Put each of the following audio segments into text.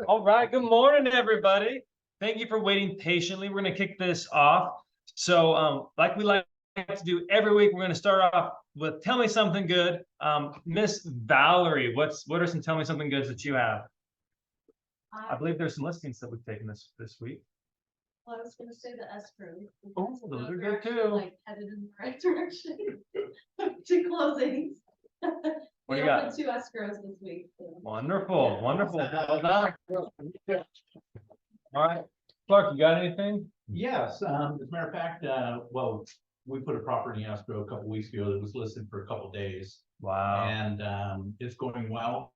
All right, good morning, everybody. Thank you for waiting patiently. We're going to kick this off. So, like we like to do every week, we're going to start off with Tell Me Something Good. Miss Valerie, what are some Tell Me Something Goods that you have? I believe there's some listings that we've taken this week. Well, I was going to say the escrow. Oh, those are good too. Like headed in the right direction. Two closings. What do you We got? opened 2 escrows this week. So. Wonderful, wonderful. Well done. All right, Clark, you got anything? Yes, as a matter of fact, well, we put a property in escrow a couple weeks ago that was listed for a couple days, Wow. and it's going well.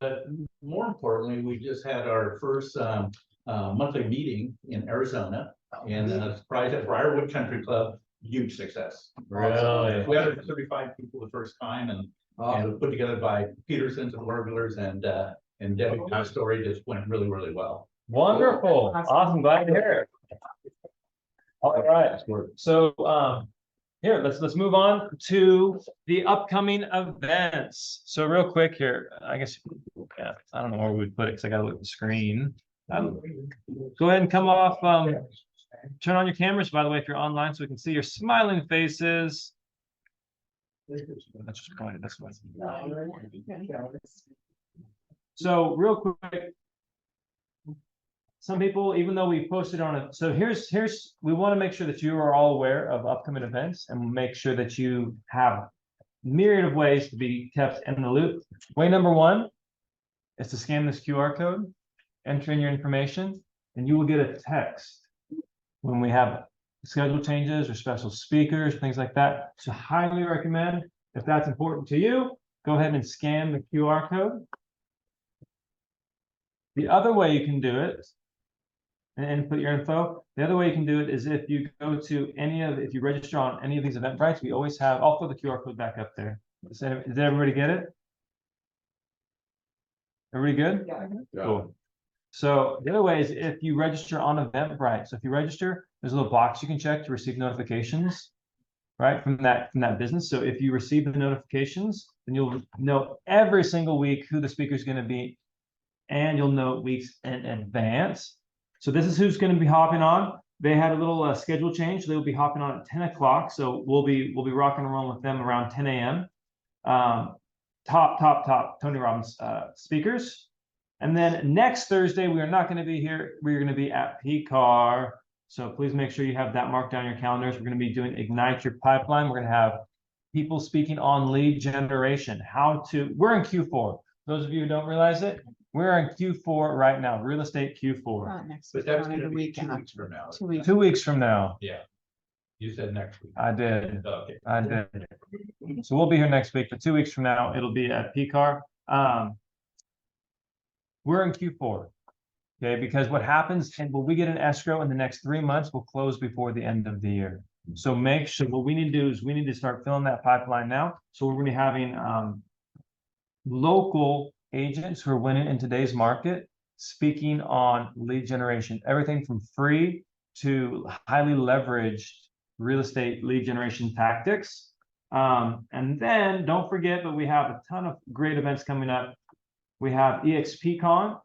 But more importantly, we just had our first monthly meeting in Arizona, and surprise at Briarwood Country Club, huge success. Really? We had 35 people the first time, and put together by Peterson's and Burglars, and Debbie Story just went really, really well. Wonderful. Awesome. Glad to hear it. All right. So here, let's move on to the upcoming events. So real quick here, I guess, yeah, I don't know where we would put it because I got to look at the screen. Go ahead and come off. Turn on your cameras, by the way, if you're online, so we can see your smiling faces. That's just pointed this way. So real quick, some people, even though we posted on it, so here's we want to make sure that you are all aware of upcoming events and make sure that you have myriad of ways to be kept in the loop. Way number 1 is to scan this QR code, enter in your information, and you will get a text when we have schedule changes or special speakers, things like that. So highly recommend, if that's important to you, go ahead and scan the QR code. The other way you can do it and input your info. The other way you can do it is if you go to if you register on any of these Eventbrites, we always have, I'll throw the QR code back up there. Did everybody get it? Everybody good? Yeah. Cool. So the other way is if you register on Eventbrite. So if you register, there's a little box you can check to receive notifications, right, from that business. So if you receive the notifications, then you'll know every single week who the speaker is going to be, and you'll know weeks in advance. So this is who's going to be hopping on. They had a little schedule change. They will be hopping on at 10 o'clock. So we'll be rocking and rolling with them around 10 a.m. Top Tony Robbins speakers. And then next Thursday, we are not going to be here. We're going to be at PCAR. So please make sure you have that marked down your calendars. We're going to be doing Ignite Your Pipeline. We're going to have people speaking on lead generation. We're in Q4. Those of you who don't realize it, we're in Q4 right now, real estate Q4. But that's going to be 2 weeks from now. 2 weeks. 2 weeks from now. Yeah. You said next week. I did. Okay. I did. So we'll be here next week, but 2 weeks from now, it'll be at PCAR. We're in Q4. Okay, because what happens, and when we get an escrow in the next 3 months, we'll close before the end of the year. So make sure, what we need to do is we need to start filling that pipeline now. So we're going to be having local agents who are winning in today's market speaking on lead generation, everything from free to highly leveraged real estate lead generation tactics. And then don't forget that we have a ton of great events coming up. We have EXPCon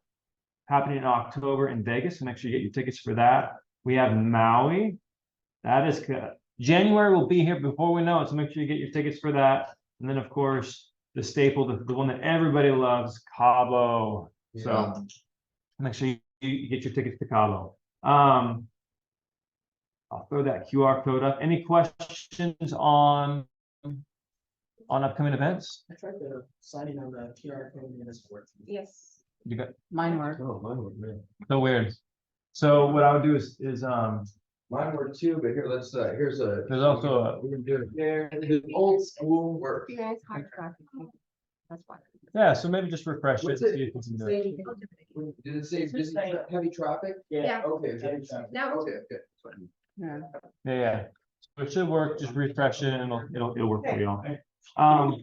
happening in October in Vegas, so make sure you get your tickets for that. We have Maui. That is good. January will be here before we know it, so make sure you get your tickets for that. And then, of course, the staple, the one that everybody loves, Cabo. Yeah. So make sure you get your tickets to Cabo. I'll throw that QR code up. Any questions on upcoming events? I tried the signing on the QR code in this board. Yes. You got Mine worked. Oh, mine was weird. so weird. So what I would do is Mine were too, but here, let's, here's a. there's also We can do it there. The old school work. You guys hard traffic. That's why. yeah, so maybe just refresh it. What's See it? if it's in there. Did it say busy heavy traffic? Yeah. Okay, it's heavy traffic. Now- Okay, okay. Fine. Yeah. Yeah. So it should work. Just refresh it, and it'll work for you all.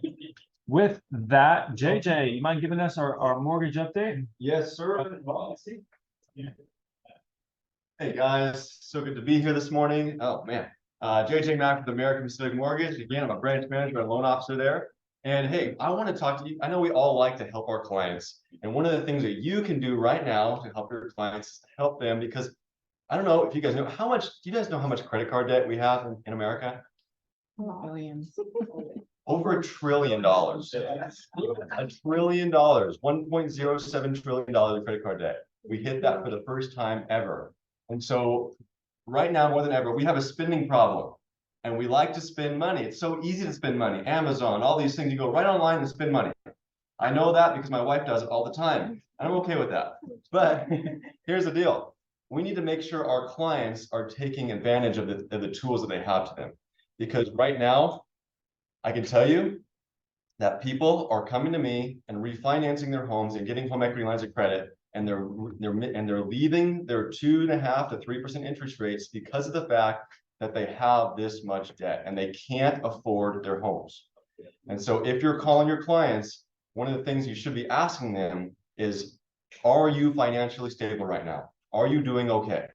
With that, JJ, you mind giving us our mortgage update? Yes, sir. Hey guys, so good to be here this morning. Oh man, JJ Mack with American Pacific Mortgage. Again, I'm a branch manager and loan officer there. And hey, I want to talk to you. I know we all like to help our clients. And one of the things that you can do right now to help your clients is to help them, because I don't know if you guys know how much, do you guys know how much credit card debt we have in America? Billions. Over $1 trillion. $1 trillion, $1.07 trillion credit card debt. We hit that for the first time ever. And so right now, more than ever, we have a spending problem. And we like to spend money. It's so easy to spend money. Amazon, all these things, you go right online and spend money. I know that because my wife does it all the time. I'm okay with that. But here's the deal. We need to make sure our clients are taking advantage of the tools that they have to them. Because right now, I can tell you that people are coming to me and refinancing their homes and getting home equity lines of credit, and they're leaving their 2.5% to 3% interest rates because of the fact that they have this much debt and they can't afford their homes. And so if you're calling your clients, one of the things you should be asking them is, are you financially stable right now? Are you doing okay?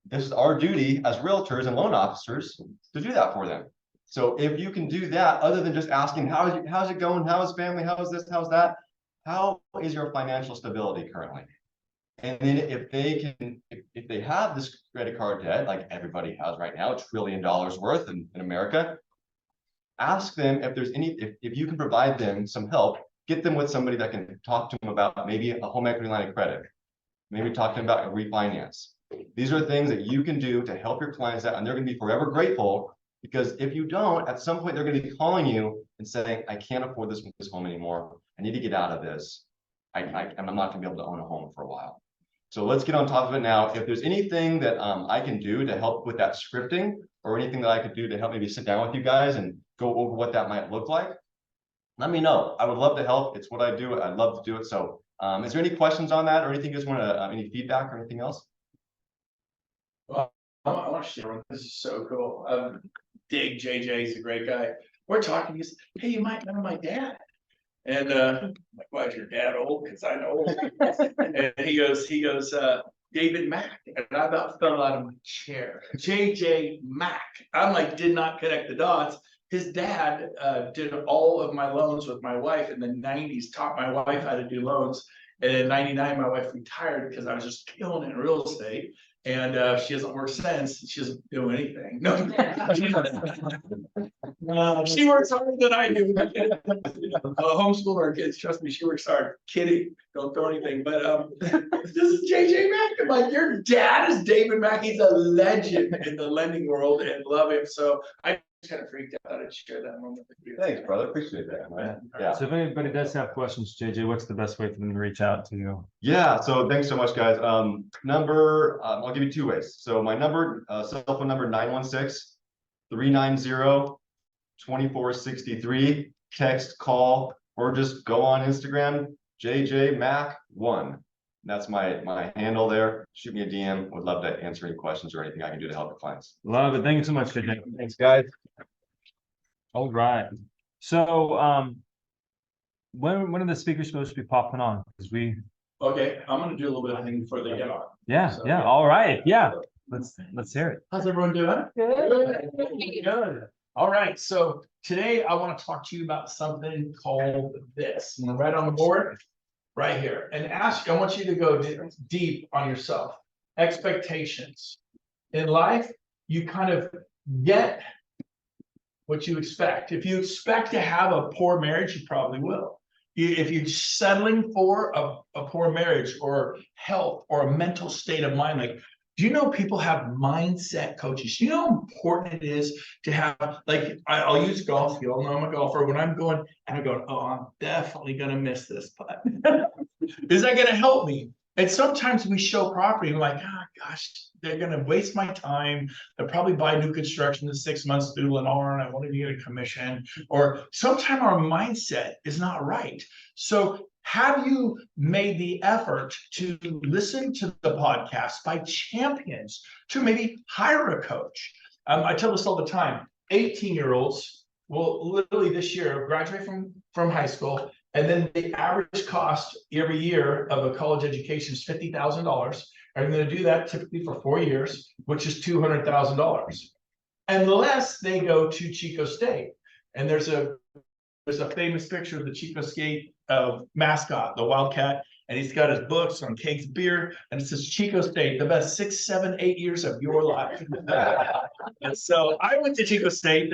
This is our duty as realtors and loan officers to do that for them. So if you can do that, other than just asking, how's it going? How's family? How's this? How's that? How is your financial stability currently? And then if they have this credit card debt, like everybody has right now, $1 trillion worth in America, ask them if there's any, if you can provide them some help, get them with somebody that can talk to them about maybe a home equity line of credit, maybe talk to them about a refinance. These are things that you can do to help your clients out, and they're going to be forever grateful, because if you don't, at some point they're going to be calling you and saying, I can't afford this home anymore. I need to get out of this. I'm not going to be able to own a home for a while. So let's get on top of it now. If there's anything that I can do to help with that scripting, or anything that I could do to help maybe sit down with you guys and go over what that might look like, let me know. I would love to help. It's what I do. I'd love to do it. So is there any questions on that, or anything you just want to, any feedback or anything else? Well, I want to share one. This is so cool. Dig JJ, he's a great guy. We're talking. He says, "Hey, you might know my dad." And I'm like, "Why is your dad old?" Because I know. And he goes, David Mack, and I about fell out of my chair. JJ Mack. I'm like, did not connect the dots. His dad did all of my loans with my wife in the 90s. Taught my wife how to do loans. And in 99, my wife retired because I was just killing it in real estate. And she hasn't worked since. She doesn't do anything. No, she works harder than I do. Homeschool our kids. Trust me, she works hard. Kidding. Don't throw anything. But this is JJ Mack. I'm like, your dad is David Mack. He's a legend in the lending world, and love him. So I kind of freaked out to share that moment with you. Thanks, brother. Appreciate that, man. Yeah. So if anybody does have questions, JJ, what's the best way for them to reach out to you? Yeah. So thanks so much, guys. I'll give you 2 ways. So my number, cell phone number, 916-390-2463. Text, call, or just go on Instagram, JJ Mack 1. That's my handle there. Shoot me a DM. Would love to answer any questions or anything I can do to help your clients. Love it. Thank you so much, JJ. Thanks, guys. All right. So when are the speakers supposed to be popping on? Because Okay, I'm gonna do a little bit of thing before they get on. yeah, So, yeah. All right. Yeah. Let's hear it. How's everyone doing? Good. All right, so today I want to talk to you about something called this. I'm gonna write on the board right here and ask. I want you to go deep on yourself. Expectations. In life, you kind of get what you expect. If you expect to have a poor marriage, you probably will. If you're settling for a poor marriage or health or a mental state of mind, like, do you know people have mindset coaches? You know how important it is to have, like, I'll use golf. You all know I'm a golfer. When I'm going and I'm going, oh, I'm definitely going to miss this putt. Is that going to help me? And sometimes we show property and like, oh, gosh, they're going to waste my time. They'll probably buy new construction in 6 months through Lennar, and I want to get a commission. Or sometimes our mindset is not right. So have you made the effort to listen to the podcast by champions to maybe hire a coach? I tell this all the time. 18-year-olds will literally this year graduate from high school, and then the average cost every year of a college education is $50,000. I'm going to do that typically for 4 years, which is $200,000, unless they go to Chico State. And there's a there's a famous picture of the Chico State mascot, the Wildcat, and he's got his books on kegs of beer, and it says Chico State, the best 6, 7, 8 years of your life. And so I went to Chico State.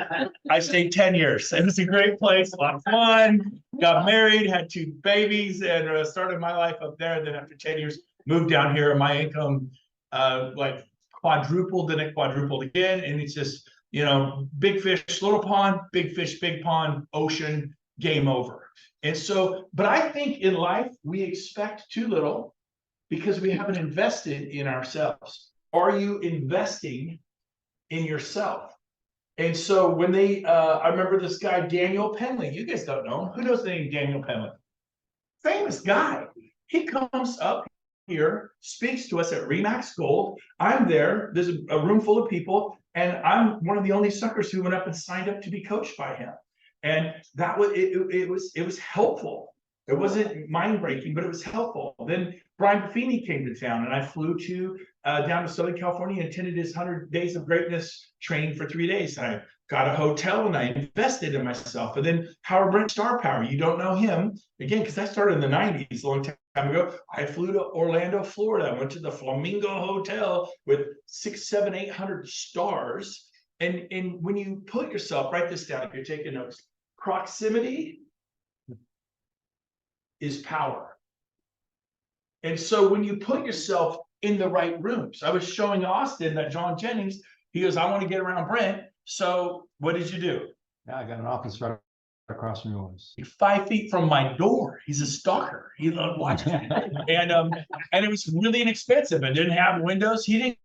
I stayed 10 years. It was a great place, a lot of fun. Got married, had 2 babies, and started my life up there. Then after 10 years, moved down here, and my income like quadrupled, then it quadrupled again, and it's just, you know, big fish, little pond, big fish, big pond, ocean, game over. And so, but I think in life, we expect too little because we haven't invested in ourselves. Are you investing in yourself? And so when they, I remember this guy, Daniel Penley, you guys don't know him. Who knows the name Daniel Penley? Famous guy. He comes up here, speaks to us at Remax Gold. I'm there. There's a room full of people, and I'm one of the only suckers who went up and signed up to be coached by him. And that was it was helpful. It wasn't mind breaking, but it was helpful. Then Brian Buffini came to town, and I flew to down to Southern California and attended his 100 Days of Greatness training for 3 days. And I got a hotel and I invested in myself. And then Howard Brent Star Power, you don't know him again because I started in the 90s, a long time ago. I flew to Orlando, Florida. I went to the Flamingo Hotel with 600, 700, 800 stars. And when you put yourself, write this down if you're taking notes. Proximity is power. And so when you put yourself in the right rooms, I was showing Austin that John Jennings, he goes, I want to get around Brent. So what did you do? Yeah, I got an office right across from yours. 5 feet from my door. He's a stalker. He loved watching and it was really inexpensive. It didn't have windows. He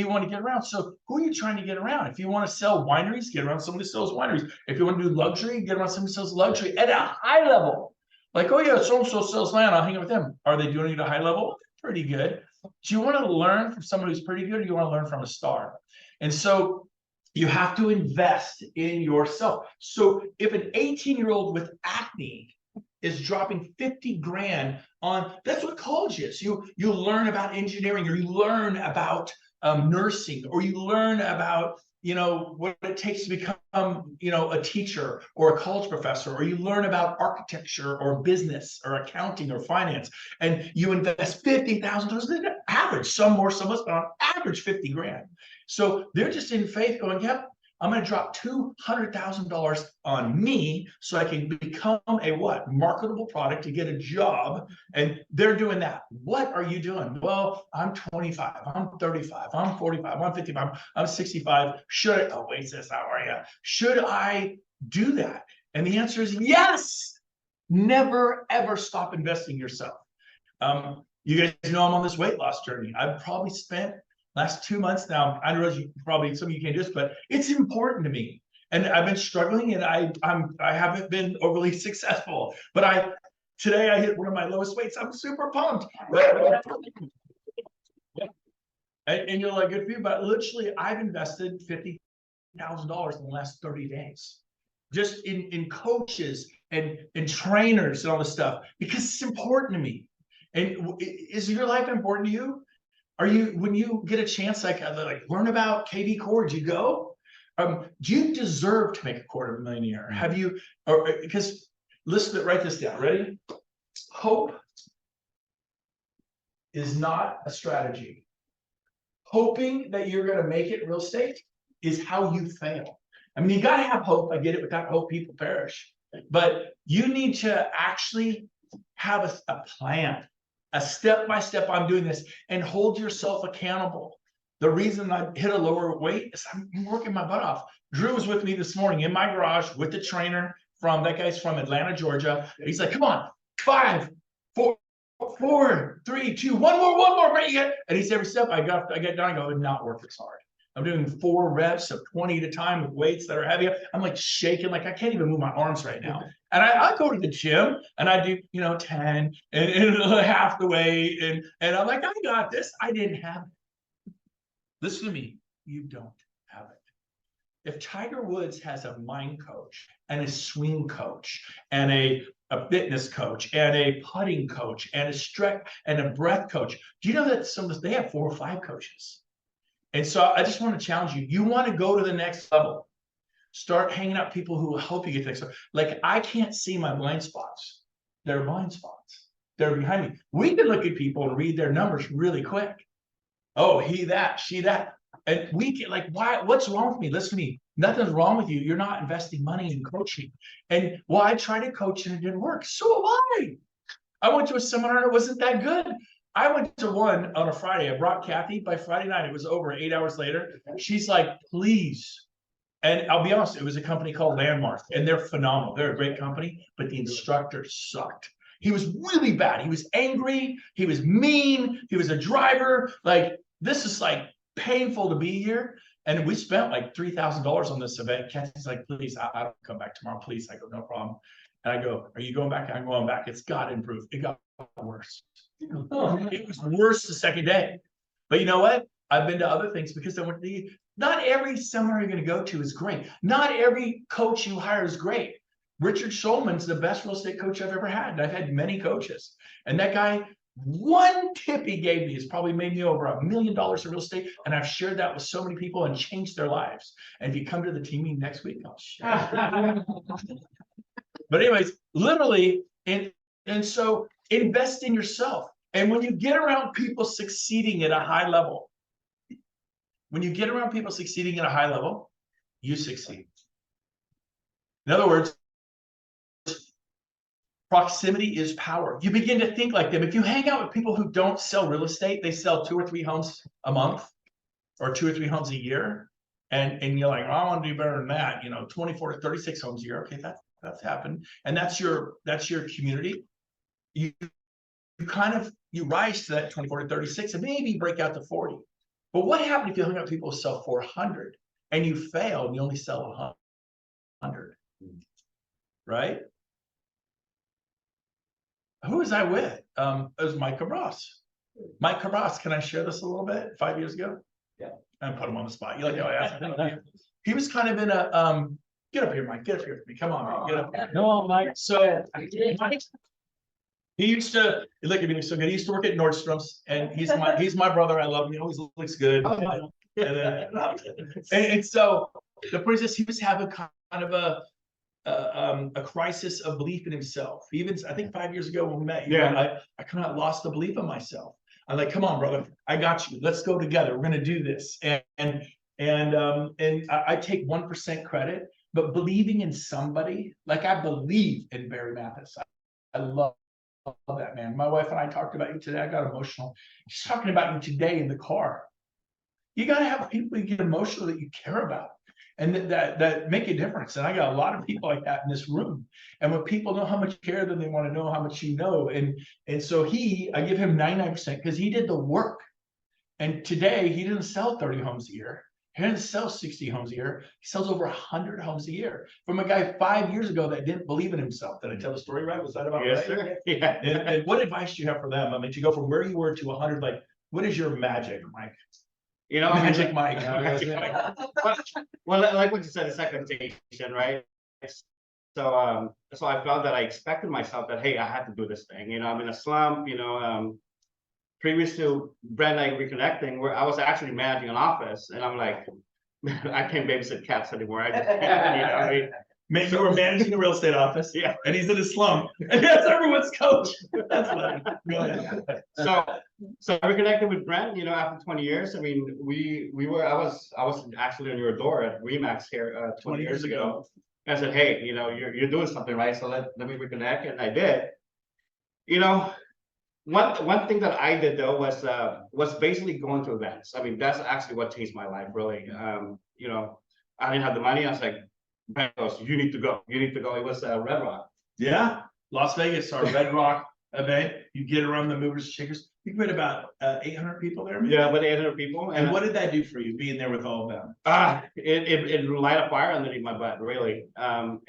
wanted to get around. So who are you trying to get around? If you want to sell wineries, get around somebody who sells wineries. If you want to do luxury, get around somebody who sells luxury at a high level. Like, oh yeah, so-and-so sells land, I'll hang out with them. Are they doing it at a high level? Pretty good. Do you want to learn from someone who's pretty good, or you want to learn from a star? And so you have to invest in yourself. So if an 18-year-old with acne is dropping 50 grand on, that's what college is. You learn about engineering, or you learn about nursing, or you learn about, you know, what it takes to become, you know, a teacher or a college professor, or you learn about architecture or business or accounting or finance, and you invest $50,000, average, some more, some less, but on average 50 grand. So they're just in faith going, yep, I'm going to drop $200,000 on me so I can become a what? Marketable product to get a job. And they're doing that. What are you doing? Well, I'm 25, I'm 35, I'm 45, I'm 55, I'm 65. Should I, oh, wait, sis, how are you? Should I do that? And the answer is yes. Never, ever stop investing in yourself. You guys know I'm on this weight loss journey. I've probably spent last 2 months now. I know you probably, some of you can't do this, but it's important to me. And I've been struggling, and I haven't been overly successful. But today I hit one of my lowest weights. I'm super pumped. And you're like, good for you. But literally, I've invested $50,000 in the last 30 days, just in coaches and trainers and all this stuff, because it's important to me. And is your life important to you? Are you, when you get a chance, like learn about KV Core, do you go? Do you deserve to make $250,000 a year? Have you, or because listen, write this down. Ready? Hope is not a strategy. Hoping that you're going to make it in real estate is how you fail. I mean, you got to have hope. I get it. Without hope, people perish. But you need to actually have a plan. A step-by-step, I'm doing this, and hold yourself accountable. The reason I hit a lower weight is I'm working my butt off. Drew was with me this morning in my garage with the trainer that guy's from Atlanta, Georgia. He's like, come on, 5, 4, 3, 2, one more, right? You get, and he's every step I get done, I go, not work as hard. I'm doing 4 reps of 20 at a time with weights that are heavy. I'm like shaking, like I can't even move my arms right now. And I go to the gym and I do, 10 and half the weight. And I'm like, I got this. I didn't have it. Listen to me. You don't have it. If Tiger Woods has a mind coach and a swing coach and a fitness coach and a putting coach and a stretch and a breath coach, do you know that they have 4 or 5 coaches? And so I just want to challenge you. You want to go to the next level. Start hanging out with people who will help you get things. Like I can't see my blind spots. They're blind spots. They're behind me. We can look at people and read their numbers really quick. Oh, he that, she that. And we get like, why? What's wrong with me? Listen to me. Nothing's wrong with you. You're not investing money in coaching. And well, I tried to coach and it didn't work. So have I. I went to a seminar and it wasn't that good. I went to one on a Friday. I brought Kathy. By Friday night, it was over 8 hours later. She's like, please. And I'll be honest, it was a company called Landmark, and they're phenomenal. They're a great company, but the instructor sucked. He was really bad. He was angry. He was mean. He was a driver. Like, this is like painful to be here. And we spent like $3,000 on this event. Kathy's like, please, I don't come back tomorrow. Please. I go, no problem. And I go, are you going back? I'm going back. It's got to improve. It got worse. It was worse the second day. But you know what? I've been to other things because not every seminar you're going to go to is great. Not every coach you hire is great. Richard Schulman's the best real estate coach I've ever had. And I've had many coaches. And that guy, one tip he gave me has probably made me over $1 million in real estate. And I've shared that with so many people and changed their lives. And if you come to the team meeting next week, I'll share. But anyways, literally, and so invest in yourself. And when you get around people succeeding at a high level, you succeed. In other words, proximity is power. You begin to think like them. If you hang out with people who don't sell real estate, they sell 2 or 3 homes a month or 2 or 3 homes a year. And you're like, oh, I want to do better than that. 24 to 36 homes a year. Okay, that's happened. And that's your community. You rise to that 24 to 36 and maybe break out to 40. But what happened if you hung out with people who sell 400 and you fail and you only sell 100? Right? Who was I with? It was Mike Cabras. Mike Cabras, can I share this a little bit? 5 years ago? Yeah. I put him on the spot. You like how I asked him? He was kind of in a get up here, Mike. Get up here with me. Come on, Mike. Get up here. No, Mike. So Mike, he used to look at me so good. He used to work at Nordstrom's, and he's my brother. I love him. He always looks good. And so the point is this: he was having kind of a crisis of belief in himself. Even I think 5 years ago when we met, I kind of lost the belief in myself. I'm like, come on, brother, I got you. Let's go together. We're gonna do this. And I take 1% credit, but believing in somebody, like I believe in Barry Mathis. I love that man. My wife and I talked about you today. I got emotional. She's talking about you today in the car. You got to have people you get emotional that you care about and that make a difference. And I got a lot of people like that in this room. And when people know how much you care, then they want to know how much you know. And so I give him 99% because he did the work. And today he didn't sell 30 homes a year. He didn't sell 60 homes a year. He sells over 100 homes a year from a guy 5 years ago that didn't believe in himself. Did I tell the story right? Was that about Yes, right? sir. Yeah. And what advice do you have for them? I mean, to go from where you were to 100, like, what is your magic, Mike? Magic Mike. Well, like what you said, it's segmentation, right? So I felt that I expected myself that, hey, I had to do this thing. I'm in a slump, previous to Brent and I reconnecting, where I was actually managing an office, and I'm like, I can't babysit cats anymore. I just can't, Man, you were managing a real estate office, Yeah. and he's in a slum, and that's everyone's coach. That's funny. Go ahead. So I reconnected with Brent, after 20 years. I mean, I was actually on your door at Remax here 20 years ago. And I said, hey, you're doing something right, so let me reconnect, and I did. One thing that I did though was basically going to events. I mean, that's actually what changed my life, really. I didn't have the money. I was like, Brent goes, you need to go. It was Red Rock. Yeah, Las Vegas, our Red Rock event. You get around the movers and shakers. You put about 800 people there. Maybe? Yeah, about 800 people. And what did that do for you, being there with all of them? It light a fire underneath my butt, really. And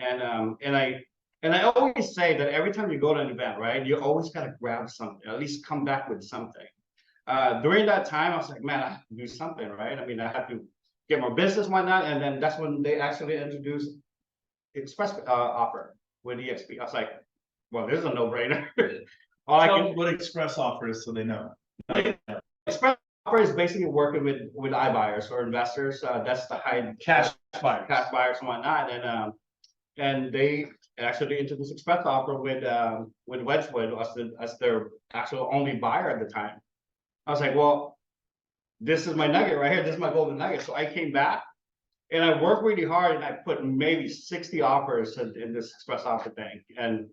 I always say that every time you go to an event, right, you always got to grab something, at least come back with something. During that time, I was like, man, I have to do something, right? I mean, I have to get more business, whatnot. And then that's when they actually introduced Express offer with EXP. I was like, well, this is a no-brainer. Tell them what Express offer is so they know. Express is basically working with iBuyers or investors. That's the high Cash buyers. cash buyers and whatnot, and they actually introduced express offer with Wedgwood as their actual only buyer at the time. I was like, well, this is my nugget right here. This is my golden nugget. So I came back and I worked really hard and I put maybe 60 offers in this express offer thing, and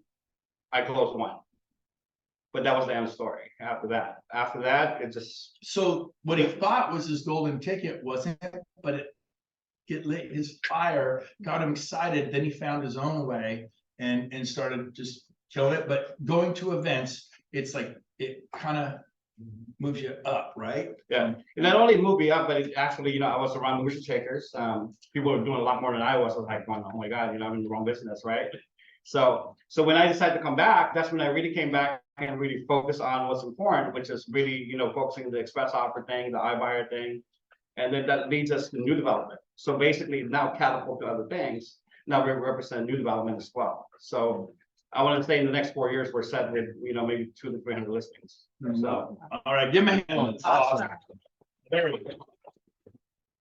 I closed one. But that was the end of the story after that, it just, So what he thought was his golden ticket wasn't, but it lit his fire, got him excited. Then he found his own way and started just killing it. But going to events, it's like it kind of moves you up, right? yeah. And not only moved me up, but it actually, I was around motion shakers. People were doing a lot more than I was. I was like, oh my God, I'm in the wrong business, right? So when I decided to come back, that's when I really came back and really focused on what's important, which is really, focusing on the express offer thing, the iBuyer thing. And then that leads us to new development. So basically now catapult to other things. Now we represent new development as well. So I want to say in the next 4 years, we're set with, maybe 200 to 300 listings. So, All right, give me a hand. Awesome. Very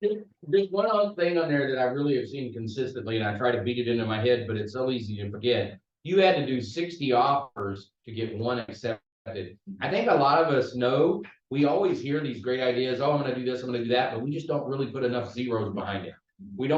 good. There's one other thing on there that I really have seen consistently, and I try to beat it into my head, but it's so easy to forget. You had to do 60 offers to get one accepted. I think a lot of us know, we always hear these great ideas. Oh, I'm going to do this, I'm going to do that, but we just don't really put enough zeros behind it. We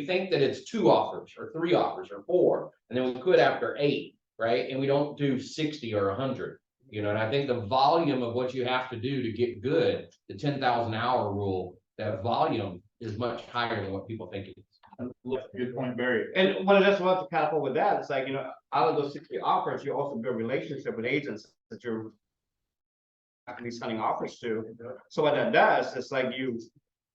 think that it's 2 offers or 3 offers or 4, and then we quit after 8, right? And we don't do 60 or 100, and I think the volume of what you have to do to get good, the 10,000 hour rule, that volume is much higher than what people think it is. Good point, Barry. and what I just want to catapult with that, it's like, out of those 60 offers, you also build relationship with agents that you're actually sending offers to. So what that does is like you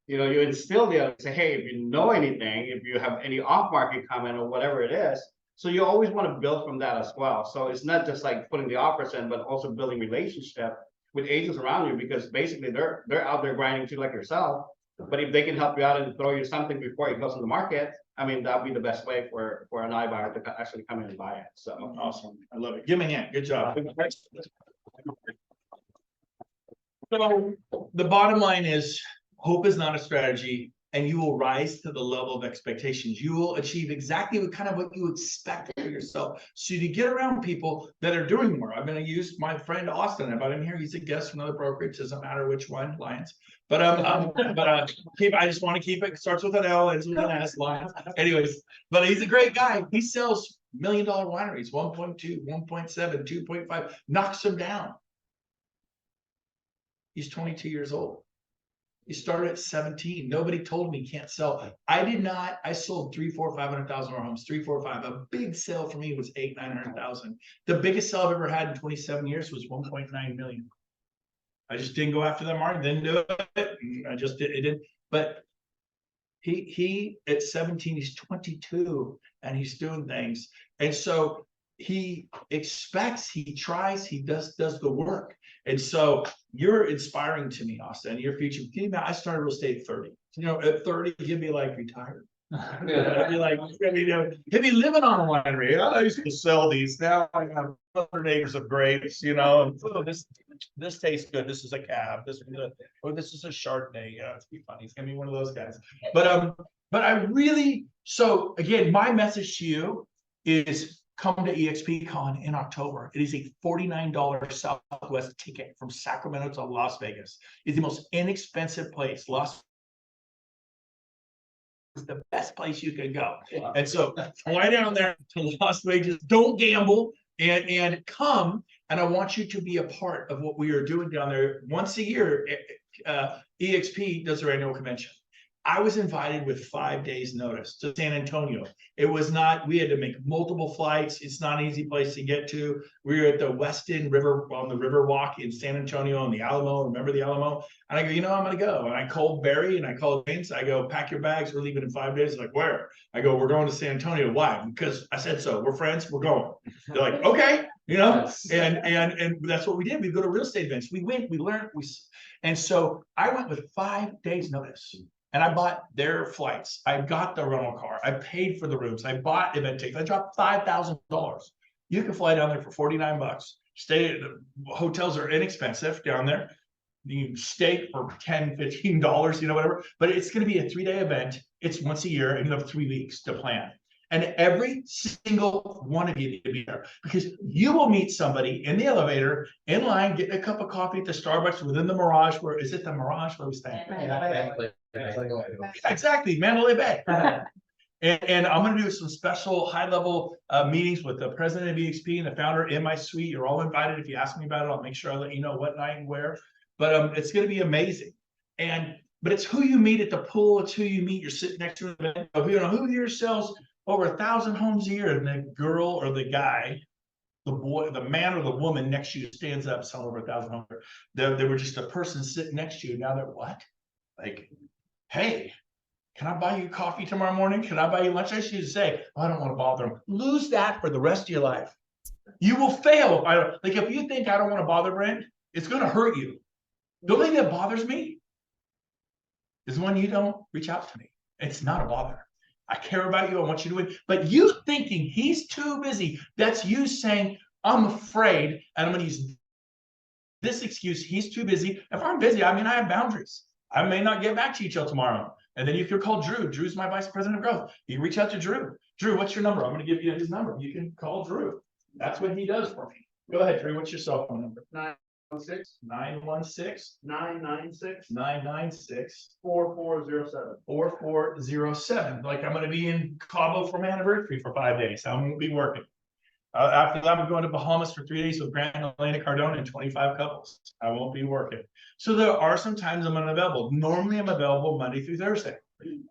instill the other, say, hey, if you know anything, if you have any off-market comment or whatever it is, so you always want to build from that as well. So it's not just like putting the offers in, but also building relationship with agents around you, because basically they're out there grinding too like yourself. But if they can help you out and throw you something before it goes in the market, I mean, that'd be the best way for an iBuyer to actually come in and buy it. So Awesome. I love it. Give me a hand. Good job. So the bottom line is, hope is not a strategy, and you will rise to the level of expectations. You will achieve exactly what you expect for yourself. So to get around people that are doing more. I'm going to use my friend Austin. About him here, he's a guest from another brokerage. Doesn't matter which one, Lions. But I just want to keep it. Starts with an L, ends with an S. Lions. Anyways, but he's a great guy. He sells $1 million wineries, 1.2, 1.7, 2.5, knocks them down. He's 22 years old. He started at 17. Nobody told me he can't sell. I did not. I sold 3, 4, 500,000 more homes. 3, 4, 5. A big sale for me was 8, 900,000. The biggest sale I've ever had in 27 years was 1.9 million. I just didn't go after that market. Didn't do it. I just did. It didn't. But he at 17, he's 22, and he's doing things. And so he expects, he tries, he does the work. And so you're inspiring to me, Austin, your future. I started real estate at 30. At 30, you'd be like retired. I'd be like, he'd be living on a winery. I used to sell these. Now I have 100 acres of grapes, and oh, this tastes good. This is a cab. This is a Chardonnay. Yeah, it's funny. It's gonna be one of those guys. But I really, so again, my message to you is come to EXPCon in October. It is a $49 Southwest ticket from Sacramento to Las Vegas. It's the most inexpensive place. Las is the best place you can go. And so fly down there to Las Vegas. Don't gamble and come. And I want you to be a part of what we are doing down there. Once a year, EXP does their annual convention. I was invited with 5 days notice to San Antonio. It was not, we had to make multiple flights. It's not an easy place to get to. We were at the West End River, on the River Walk in San Antonio on the Alamo. Remember the Alamo? And I go, I'm going to go. And I called Barry and I called Vince. I go, pack your bags. We're leaving in 5 days. Like, where? I go, we're going to San Antonio. Why? Because I said so. We're friends. We're going. They're like, okay. And that's what we did. We go to real estate events. We went, we learned, and so I went with 5 days notice. And I bought their flights. I got the rental car. I paid for the rooms. I bought event tickets. I dropped $5,000. You can fly down there for $49. Stay at the hotels are inexpensive down there. steak for $10, $15, whatever, but it's gonna be a 3-day event. It's once a year and you have 3 weeks to plan. And every single one of you need to be there because you will meet somebody in the elevator, in line, getting a cup of coffee at the Starbucks within the Mirage. Where is it? The Mirage where we staying? Exactly, Mandalay Bay. And I'm gonna do some special high-level meetings with the president of EXP and the founder in my suite. You're all invited. If you ask me about it, I'll make sure I let you know what night and where. But it's gonna be amazing. But it's who you meet at the pool. It's who you meet. You're sitting next to an event. Who here sells over 1,000 homes a year? And the girl or the guy, the boy, the man or the woman next to you stands up, selling over 1,000 homes. They were just a person sitting next to you. Now they're what? Like, hey, can I buy you coffee tomorrow morning? Can I buy you lunch? I should say, oh, I don't want to bother them. Lose that for the rest of your life. You will fail. If you think I don't want to bother Brent, it's going to hurt you. The only thing that bothers me is when you don't reach out to me. It's not a bother. I care about you. I want you to win. But you thinking he's too busy, that's you saying, I'm afraid, and I'm going to use this excuse, he's too busy. If I'm busy, I have boundaries. I may not get back to you till tomorrow. And then you can call Drew. Drew's my vice president of growth. You reach out to Drew. Drew, what's your number? I'm going to give you his number. You can call Drew. That's what he does for me. Go ahead, Drew. What's your cell phone number? 916-996-4407. 4407. Like I'm going to be in Cabo for my anniversary for 5 days. I won't be working. After that, I'm going to Bahamas for 3 days with Grant and Elena Cardona and 25 couples. I won't be working. So there are some times I'm unavailable. Normally I'm available Monday through Thursday.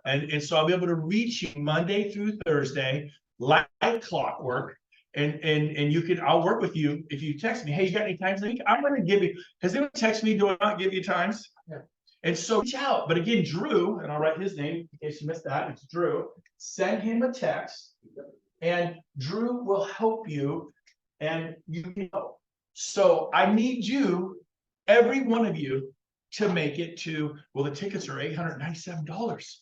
And so I'll be able to reach you Monday through Thursday, like clockwork. And I'll work with you. If you text me, hey, you got any times this week? I'm going to give you, has anyone text me? Do I not give you times? Yeah. And so reach out. But again, Drew, and I'll write his name in case you missed that. It's Drew. Send him a text. And Drew will help you and you can help. So I need you, every one of you, to make it to, well, the tickets are $897.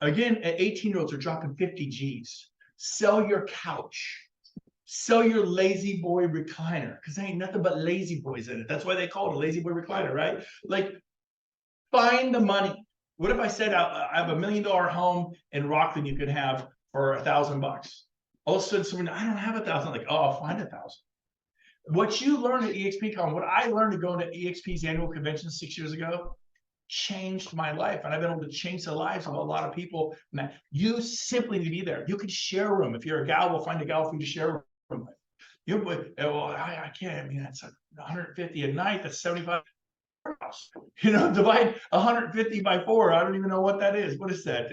Again, at 18-year-olds are dropping 50 G's. Sell your couch. Sell your lazy boy recliner, because there ain't nothing but lazy boys in it. That's why they call it a lazy boy recliner, right? Like, find the money. What if I said I have $1 million home in Rockland you could have for $1,000? All of a sudden, someone, I don't have 1,000. Like, oh, I'll find 1,000. What you learned at EXPCon, what I learned to go to EXP's annual convention 6 years ago, changed my life. And I've been able to change the lives of a lot of people. Man, you simply need to be there. You could share a room. If you're a gal, we'll find a gal for you to share a room with. I can't. I mean, that's 150 a night. That's 75. Divide 150 by 4. I don't even know what that is. What is that?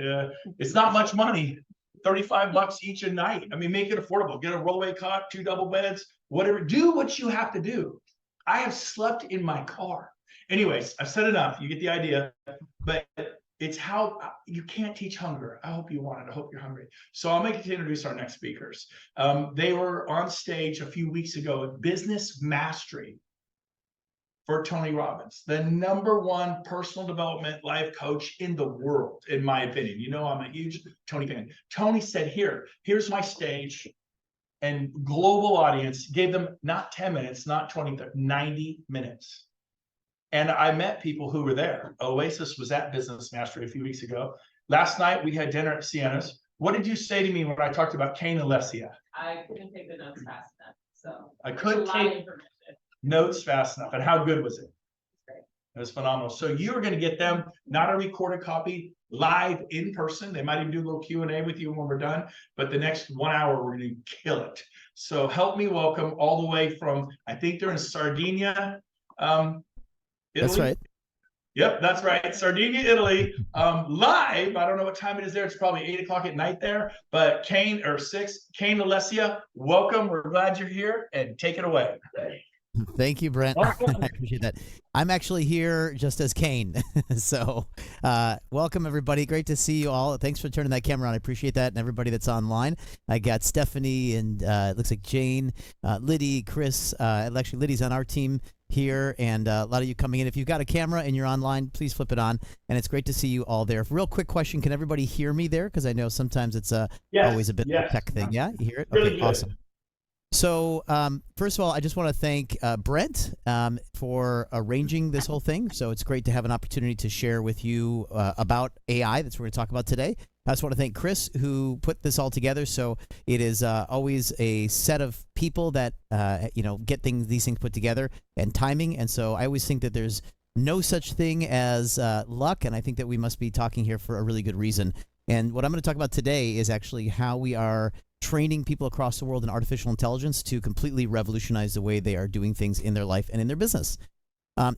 It's not much money. $35 each a night. I mean, make it affordable. Get a rollaway cot, 2 double beds, whatever. Do what you have to do. I have slept in my car. Anyways, I've said enough. You get the idea. But it's how you can't teach hunger. I hope you want it. I hope you're hungry. So I'll make it to introduce our next speakers. They were on stage a few weeks ago at Business Mastery for Tony Robbins, the #1 personal development life coach in the world, in my opinion. I'm a huge Tony fan. Tony said, here's my stage, and global audience, gave them not 10 minutes, not 20, 90 minutes. And I met people who were there. Oasis was at Business Mastery a few weeks ago. Last night, we had dinner at Sienna's. What did you say to me when I talked about Cain and Lesia? I couldn't take the notes fast enough, so. I couldn't take notes fast enough. And how good was it? It was phenomenal. So you are going to get them, not a recorded copy, live in person. They might even do a little Q&A with you when we're done. But the next 1 hour, we're going to kill it. So help me welcome all the way from, I think they're in Sardinia, Italy. That's right. Yep, that's right. Sardinia, Italy, live. I don't know what time it is there. It's probably 8 o'clock at night there. But Cain and Lesia, welcome. We're glad you're here, and take it away. Thank you, Brent. I appreciate that. I'm actually here just as Cain. So welcome, everybody. Great to see you all. Thanks for turning that camera on. I appreciate that. And everybody that's online. I got Stephanie and it looks like Jane, Liddy, Chris. Actually, Liddy's on our team here, and a lot of you coming in. If you've got a camera and you're online, please flip it on. And it's great to see you all there. Real quick question. Can everybody hear me there? Because I know sometimes it's always a bit of a tech thing. Yeah, you hear it? Really okay, good. awesome. So, first of all, I just want to thank Brent for arranging this whole thing. So it's great to have an opportunity to share with you about AI. That's what we're going to talk about today. I just want to thank Chris who put this all together. So it is always a set of people that get these things put together and timing. And so I always think that there's no such thing as luck, and I think that we must be talking here for a really good reason. And what I'm going to talk about today is actually how we are training people across the world in artificial intelligence to completely revolutionize the way they are doing things in their life and in their business.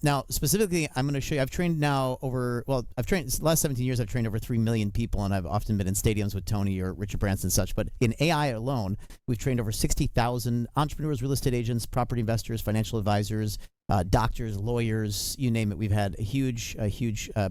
Now, specifically, I'm going to show you, I've trained now the last 17 years, I've trained over 3 million people, and I've often been in stadiums with Tony or Richard Branson and such. But in AI alone, we've trained over 60,000 entrepreneurs, real estate agents, property investors, financial advisors, doctors, lawyers, you name it. We've had a huge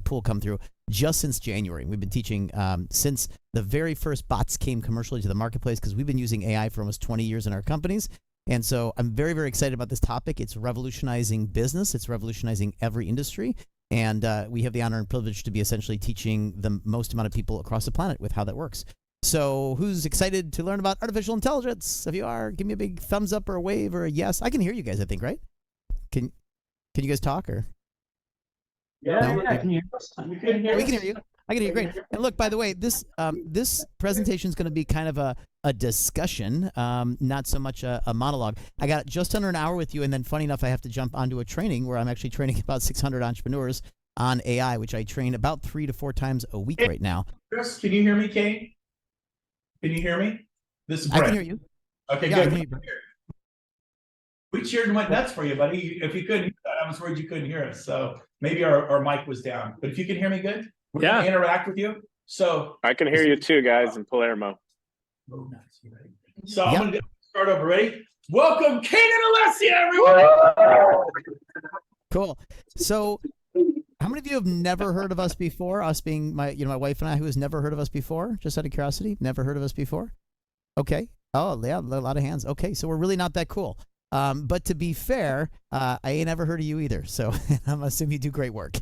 pool come through just since January. We've been teaching since the very first bots came commercially to the marketplace, because we've been using AI for almost 20 years in our companies. And so I'm very, very excited about this topic. It's revolutionizing business. It's revolutionizing every industry. And we have the honor and privilege to be essentially teaching the most amount of people across the planet with how that works. So who's excited to learn about artificial intelligence? If you are, give me a big thumbs up or a wave or a yes. I can hear you guys, I think, right? Can you guys talk or? Yeah, No? yeah, can you hear us? You can hear We us? can hear you. I can hear you great. And look, by the way, this presentation is going to be kind of a discussion, not so much a monologue. I got just under an hour with you, and then funny enough, I have to jump onto a training where I'm actually training about 600 entrepreneurs on AI, which I train about 3 to 4 times a week right now. Chris, can you hear me, Kane? Can you hear me? This is I Brent. can hear you. Okay, Yeah, I good. can hear you. We cheered and went nuts for you, buddy. If you couldn't hear that, I was worried you couldn't hear us. So maybe our mic was down. But if you can hear me good, we're gonna interact with you. So I can hear you too, guys, in Palermo. I'm gonna start over. Ready? Welcome, Kane and Alessia, everyone. Cool. So, how many of you have never heard of us before? Us being my wife and I, who has never heard of us before? Just out of curiosity, never heard of us before? Okay. Oh, yeah, a lot of hands. Okay, so we're really not that cool. But to be fair, I ain't ever heard of you either. So I'm assuming you do great work.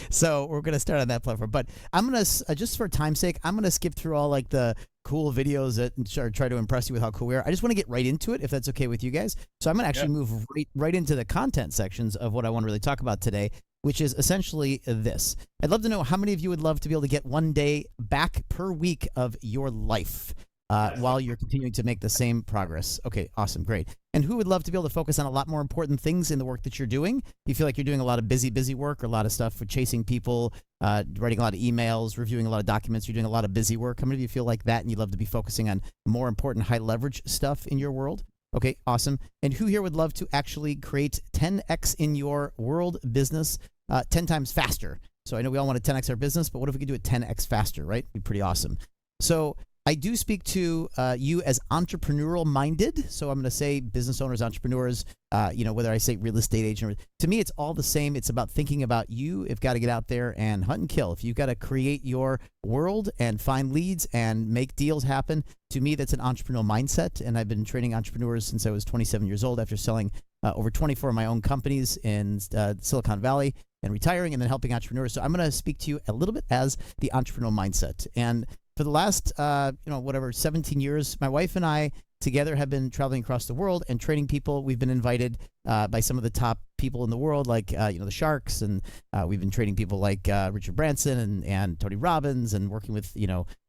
So we're going to start on that platform. But I'm going to, just for time's sake, I'm going to skip through all like the cool videos that try to impress you with how cool we are. I just want to get right into it, if that's okay with you guys. So I'm going to actually move right into the content sections of what I want to really talk about today, which is essentially this. I'd love to know how many of you would love to be able to get 1 day back per week of your life. While you're continuing to make the same progress. Okay, awesome, great. And who would love to be able to focus on a lot more important things in the work that you're doing? You feel like you're doing a lot of busy work, or a lot of stuff for chasing people, writing a lot of emails, reviewing a lot of documents, you're doing a lot of busy work. How many of you feel like that and you'd love to be focusing on more important high leverage stuff in your world? Okay, awesome. And who here would love to actually create 10x in your world business 10 times faster? So I know we all want to 10x our business, but what if we could do it 10x faster, right? It'd be pretty awesome. So I do speak to you as entrepreneurial minded. So I'm going to say business owners, entrepreneurs, whether I say real estate agent, to me, it's all the same. It's about thinking about you. You've got to get out there and hunt and kill. If you've got to create your world and find leads and make deals happen, to me, that's an entrepreneurial mindset. And I've been training entrepreneurs since I was 27 years old, after selling over 24 of my own companies in Silicon Valley and retiring, and then helping entrepreneurs. So I'm going to speak to you a little bit as the entrepreneurial mindset. And for the last, 17 years, my wife and I together have been traveling across the world and training people. We've been invited by some of the top people in the world, like, the Sharks, and we've been training people like Richard Branson and Tony Robbins, and working with,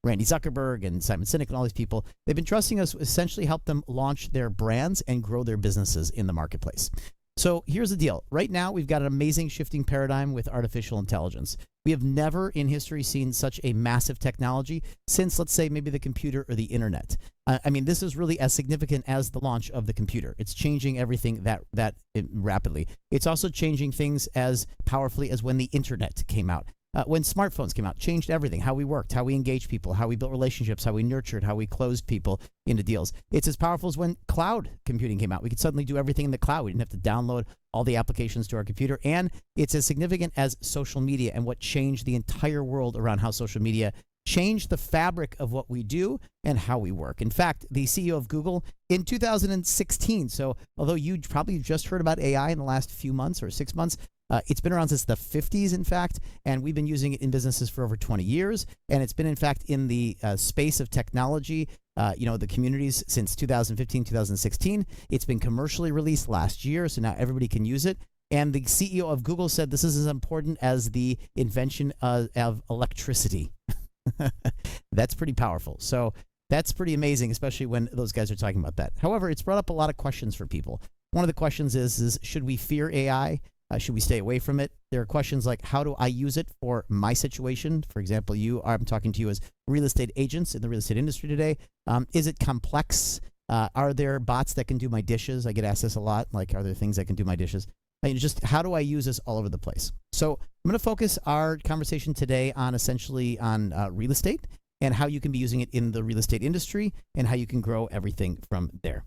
Randy Zuckerberg and Simon Sinek and all these people. They've been trusting us to essentially help them launch their brands and grow their businesses in the marketplace. So here's the deal. Right now, we've got an amazing shifting paradigm with artificial intelligence. We have never in history seen such a massive technology since, let's say, maybe the computer or the internet. This is really as significant as the launch of the computer. It's changing everything that rapidly. It's also changing things as powerfully as when the internet came out. When smartphones came out, changed everything, how we worked, how we engaged people, how we built relationships, how we nurtured, how we closed people into deals. It's as powerful as when cloud computing came out. We could suddenly do everything in the cloud. We didn't have to download all the applications to our computer. And it's as significant as social media and what changed the entire world around how social media changed the fabric of what we do and how we work. In fact, the CEO of Google in 2016, so although you probably just heard about AI in the last few months or 6 months, it's been around since the 50s, in fact, and we've been using it in businesses for over 20 years. And it's been, in fact, in the space of technology the communities since 2015, 2016. It's been commercially released last year, so now everybody can use it. And the CEO of Google said this is as important as the invention of electricity. That's pretty powerful. So that's pretty amazing, especially when those guys are talking about that. However, it's brought up a lot of questions for people. One of the questions is should we fear AI? Should we stay away from it? There are questions like, how do I use it for my situation? For example, I'm talking to you as real estate agents in the real estate industry today. Is it complex? Are there bots that can do my dishes? I get asked this a lot. Like, are there things that can do my dishes? Just how do I use this all over the place? So I'm going to focus our conversation today on essentially on real estate and how you can be using it in the real estate industry and how you can grow everything from there.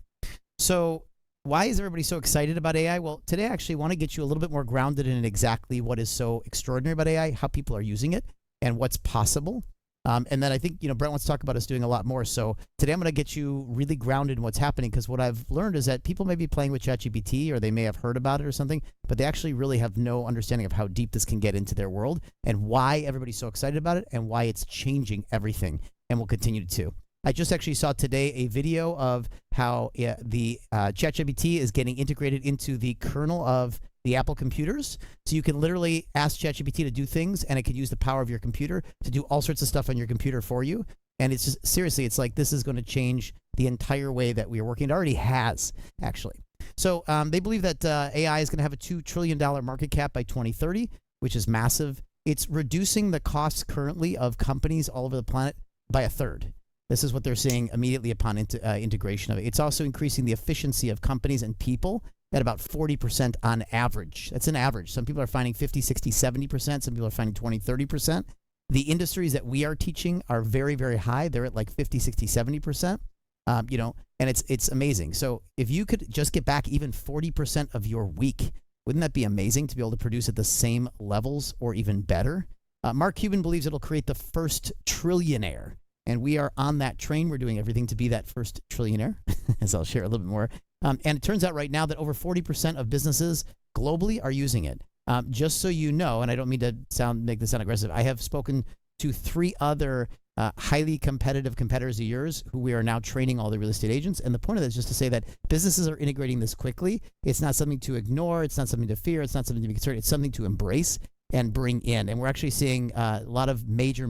So why is everybody so excited about AI? Well, today I actually want to get you a little bit more grounded in exactly what is so extraordinary about AI, how people are using it, and what's possible. And then I think, Brent wants to talk about us doing a lot more. So today I'm going to get you really grounded in what's happening, because what I've learned is that people may be playing with ChatGPT, or they may have heard about it or something, but they actually really have no understanding of how deep this can get into their world and why everybody's so excited about it and why it's changing everything and will continue to. I just actually saw today a video of how the ChatGPT is getting integrated into the kernel of the Apple computers. So you can literally ask ChatGPT to do things, and it could use the power of your computer to do all sorts of stuff on your computer for you. And it's just, seriously, it's like this is going to change the entire way that we are working. It already has, actually. So they believe that AI is going to have a $2 trillion market cap by 2030, which is massive. It's reducing the costs currently of companies all over the planet by a third. This is what they're seeing immediately upon integration of it. It's also increasing the efficiency of companies and people at about 40% on average. That's an average. Some people are finding 50, 60, 70%. Some people are finding 20, 30%. The industries that we are teaching are very, very high. They're at like 50, 60, 70%, and it's amazing. So if you could just get back even 40% of your week, wouldn't that be amazing to be able to produce at the same levels or even better? Mark Cuban believes it'll create the first trillionaire. And we are on that train. We're doing everything to be that first trillionaire, as I'll share a little bit more. And it turns out right now that over 40% of businesses globally are using it. Just so you know, and I don't mean to make this sound aggressive, I have spoken to 3 other highly competitive competitors of yours who we are now training all the real estate agents. And the point of that is just to say that businesses are integrating this quickly. It's not something to ignore. It's not something to fear. It's not something to be concerned. It's something to embrace and bring in. And we're actually seeing a lot of major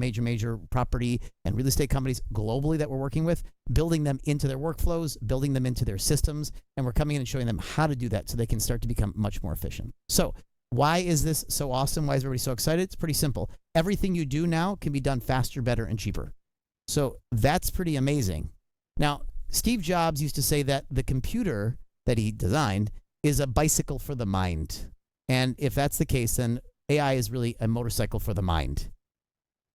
property and real estate companies globally that we're working with, building them into their workflows, building them into their systems, and we're coming in and showing them how to do that so they can start to become much more efficient. So why is this so awesome? Why is everybody so excited? It's pretty simple. Everything you do now can be done faster, better, and cheaper. So that's pretty amazing. Now, Steve Jobs used to say that the computer that he designed is a bicycle for the mind. And if that's the case, then AI is really a motorcycle for the mind.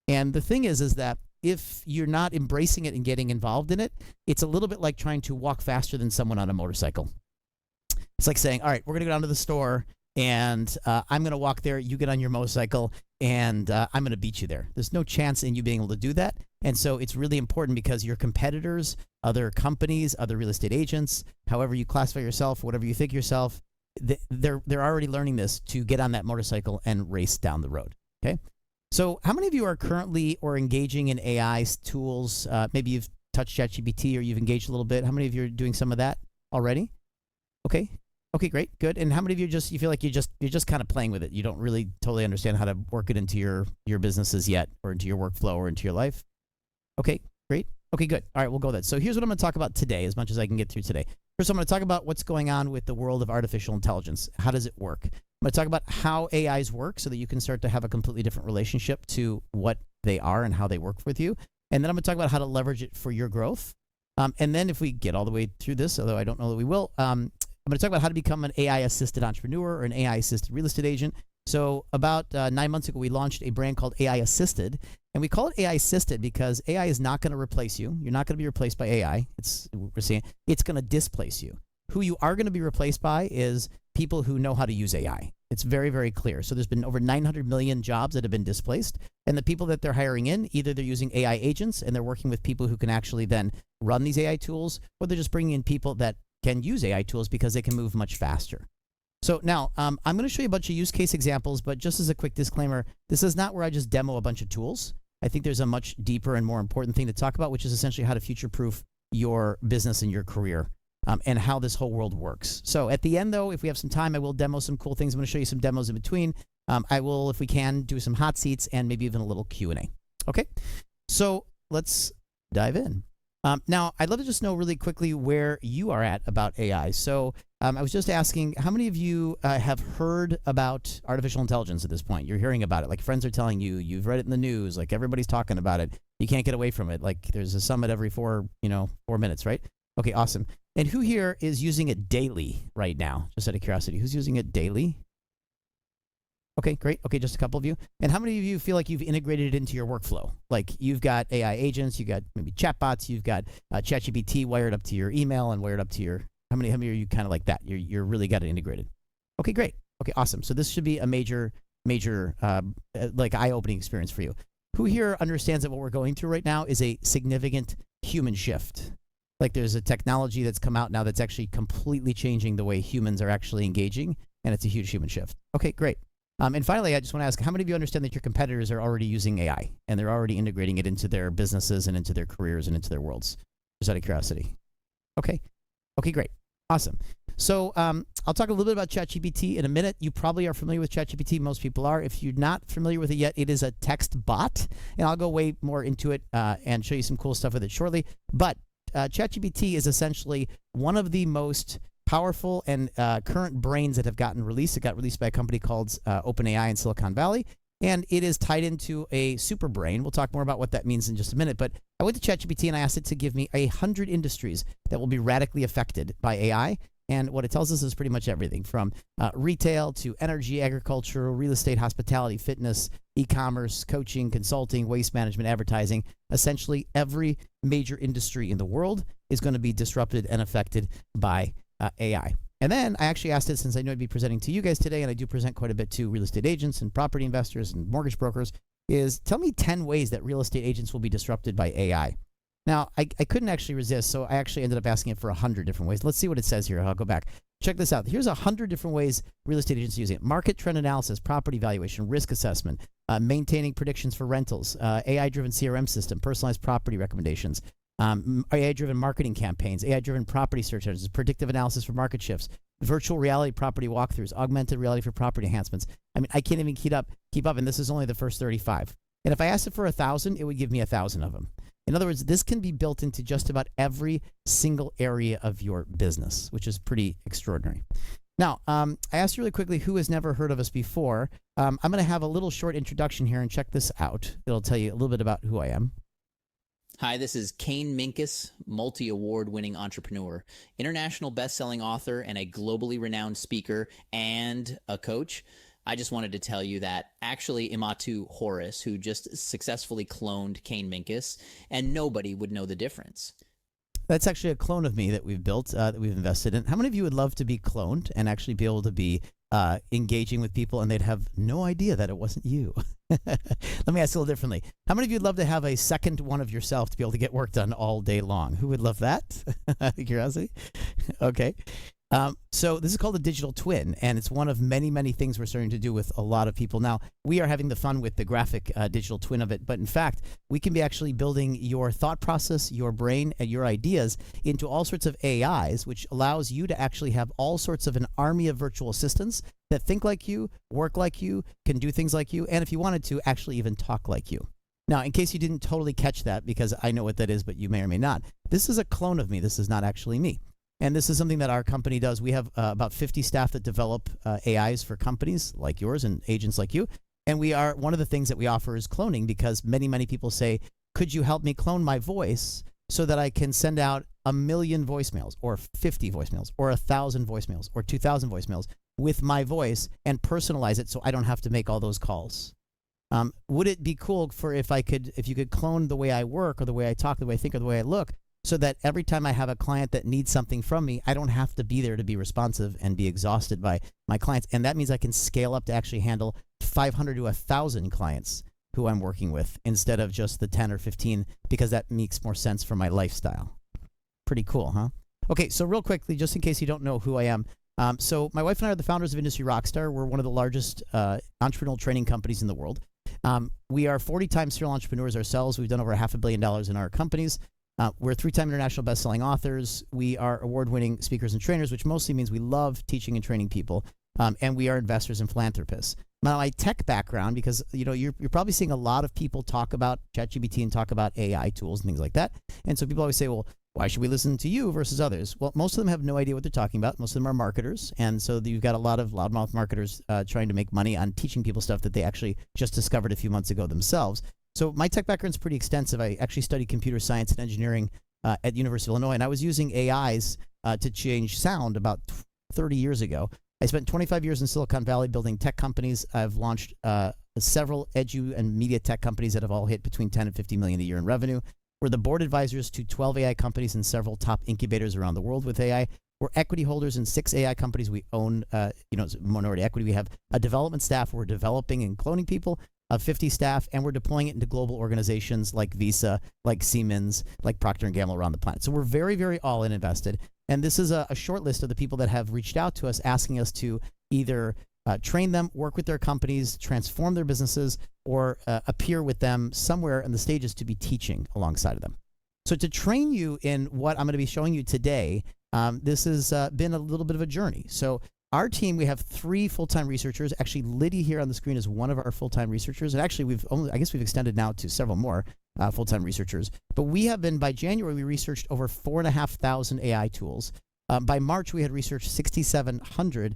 And the thing is that if you're not embracing it and getting involved in it, it's a little bit like trying to walk faster than someone on a motorcycle. It's like saying, all right, we're going to go down to the store, and I'm going to walk there. You get on your motorcycle, and I'm going to beat you there. There's no chance in you being able to do that. And so it's really important, because your competitors, other companies, other real estate agents, however you classify yourself, whatever you think yourself, they're already learning this to get on that motorcycle and race down the road. Okay. So how many of you are currently or engaging in AI tools? Maybe you've touched ChatGPT or you've engaged a little bit. How many of you are doing some of that already? Okay. Okay, great. Good. And how many of you you feel like you're just kind of playing with it? You don't really totally understand how to work it into your businesses yet, or into your workflow, or into your life? Okay, great. Okay, good. All right, we'll go then. So here's what I'm going to talk about today, as much as I can get through today. First, I'm going to talk about what's going on with the world of artificial intelligence. How does it work? I'm going to talk about how AIs work so that you can start to have a completely different relationship to what they are and how they work with you. And then I'm going to talk about how to leverage it for your growth. And then if we get all the way through this, although I don't know that we will, I'm going to talk about how to become an AI-assisted entrepreneur or an AI-assisted real estate agent. So about 9 months ago, we launched a brand called AI Assisted. And we call it AI Assisted because AI is not going to replace you. You're not going to be replaced by AI. We're saying it's going to displace you. Who you are going to be replaced by is people who know how to use AI. It's very, very clear. So there's been over 900 million jobs that have been displaced. And the people that they're hiring in, either they're using AI agents and they're working with people who can actually then run these AI tools, or they're just bringing in people that can use AI tools because they can move much faster. So now I'm going to show you a bunch of use case examples, but just as a quick disclaimer, this is not where I just demo a bunch of tools. I think there's a much deeper and more important thing to talk about, which is essentially how to future-proof your business and your career. And how this whole world works. So at the end, though, if we have some time, I will demo some cool things. I'm going to show you some demos in between. I will, if we can, do some hot seats and maybe even a little Q&A. Okay, so let's dive in. Now, I'd love to just know really quickly where you are at about AI. So I was just asking, how many of you have heard about artificial intelligence at this point? You're hearing about it, like friends are telling you, you've read it in the news, like everybody's talking about it. You can't get away from it. Like there's a summit every 4 minutes, right? Okay, awesome. And who here is using it daily right now? Just out of curiosity, who's using it daily? Okay, great. Okay, just a couple of you. And how many of you feel like you've integrated it into your workflow? Like you've got AI agents, you've got maybe chatbots, you've got ChatGPT wired up to your email and wired up to your, how many are you kind of like that? You're really got it integrated. Okay, great. Okay, awesome. So this should be a major like eye-opening experience for you. Who here understands that what we're going through right now is a significant human shift? Like there's a technology that's come out now that's actually completely changing the way humans are actually engaging, and it's a huge human shift. Okay, great. And finally, I just want to ask, how many of you understand that your competitors are already using AI, and they're already integrating it into their businesses and into their careers and into their worlds? Just out of curiosity. Okay. Okay, great. Awesome. So I'll talk a little bit about ChatGPT in a minute. You probably are familiar with ChatGPT. Most people are. If you're not familiar with it yet, it is a text bot, and I'll go way more into it and show you some cool stuff with it shortly. But ChatGPT is essentially one of the most powerful and current brains that have gotten released. It got released by a company called OpenAI in Silicon Valley, and it is tied into a super brain. We'll talk more about what that means in just a minute, but I went to ChatGPT and I asked it to give me 100 industries that will be radically affected by AI. And what it tells us is pretty much everything from retail to energy, agriculture, real estate, hospitality, fitness, e-commerce, coaching, consulting, waste management, advertising. Essentially, every major industry in the world is going to be disrupted and affected by AI. And then I actually asked it, since I know I'd be presenting to you guys today, and I do present quite a bit to real estate agents and property investors and mortgage brokers, is tell me 10 ways that real estate agents will be disrupted by AI. Now, I couldn't actually resist, so I actually ended up asking it for 100 different ways. Let's see what it says here. I'll go back. Check this out. Here's 100 different ways real estate agents are using it. Market trend analysis, property valuation, risk assessment, maintaining predictions for rentals, AI-driven CRM system, personalized property recommendations, AI-driven marketing campaigns, AI-driven property search engines, predictive analysis for market shifts, virtual reality property walkthroughs, augmented reality for property enhancements. I mean, I can't even keep up, and this is only the first 35. And if I asked it for 1,000, it would give me 1,000 of them. In other words, this can be built into just about every single area of your business, which is pretty extraordinary. Now, I asked you really quickly who has never heard of us before. I'm going to have a little short introduction here, and check this out. It'll tell you a little bit about who I am. Hi, this is Kane Minkus, multi-award-winning entrepreneur, international best-selling author, and a globally renowned speaker and a coach. I just wanted to tell you that actually Imatu Horace, who just successfully cloned Kane Minkus, and nobody would know the difference. That's actually a clone of me that we've built, that we've invested in. How many of you would love to be cloned and actually be able to be engaging with people and they'd have no idea that it wasn't you? Let me ask a little differently. How many of you would love to have a second one of yourself to be able to get work done all day long? Who would love that? Out of curiosity? Okay. So this is called a digital twin, and it's one of many, many things we're starting to do with a lot of people. Now, we are having the fun with the graphic digital twin of it, but in fact, we can be actually building your thought process, your brain, and your ideas into all sorts of AIs, which allows you to actually have all sorts of an army of virtual assistants that think like you, work like you, can do things like you, and if you wanted to, actually even talk like you. Now, in case you didn't totally catch that, because I know what that is, but you may or may not, this is a clone of me. This is not actually me. And this is something that our company does. We have about 50 staff that develop AIs for companies like yours and agents like you. And one of the things that we offer is cloning, because many, many people say, could you help me clone my voice so that I can send out 1 million voicemails or 50 voicemails or 1,000 voicemails or 2,000 voicemails with my voice and personalize it so I don't have to make all those calls? Would it be cool if you could clone the way I work or the way I talk, the way I think, or the way I look, so that every time I have a client that needs something from me, I don't have to be there to be responsive and be exhausted by my clients. And that means I can scale up to actually handle 500 to 1,000 clients who I'm working with instead of just the 10 or 15, because that makes more sense for my lifestyle. Pretty cool, huh? Okay, so real quickly, just in case you don't know who I am. So my wife and I are the founders of Industry Rockstar. We're one of the largest entrepreneurial training companies in the world. We are 40 times serial entrepreneurs ourselves. We've done over $500 million in our companies. We're 3-time international best-selling authors. We are award-winning speakers and trainers, which mostly means we love teaching and training people. And we are investors and philanthropists. Now, my tech background, because you're probably seeing a lot of people talk about ChatGPT and talk about AI tools and things like that. And so people always say, well, why should we listen to you versus others? Well, most of them have no idea what they're talking about. Most of them are marketers. And so you've got a lot of loudmouth marketers trying to make money on teaching people stuff that they actually just discovered a few months ago themselves. So my tech background is pretty extensive. I actually studied computer science and engineering at the University of Illinois, and I was using AIs to change sound about 30 years ago. I spent 25 years in Silicon Valley building tech companies. I've launched several edu and media tech companies that have all hit between 10 and 50 million a year in revenue. We're the board advisors to 12 AI companies and several top incubators around the world with AI. We're equity holders in 6 AI companies. We own, minority equity. We have a development staff. We're developing and cloning people of 50 staff, and we're deploying it into global organizations like Visa, like Siemens, like Procter & Gamble around the planet. So we're very, very all-in invested. And this is a short list of the people that have reached out to us asking us to either train them, work with their companies, transform their businesses, or appear with them somewhere in the stages to be teaching alongside of them. So to train you in what I'm going to be showing you today, this has been a little bit of a journey. So our team, we have 3 full-time researchers. Actually, Liddy here on the screen is one of our full-time researchers. And actually, I guess we've extended now to several more full-time researchers. But we have been, by January, we researched over 4,500 AI tools. By March, we had researched 6,700.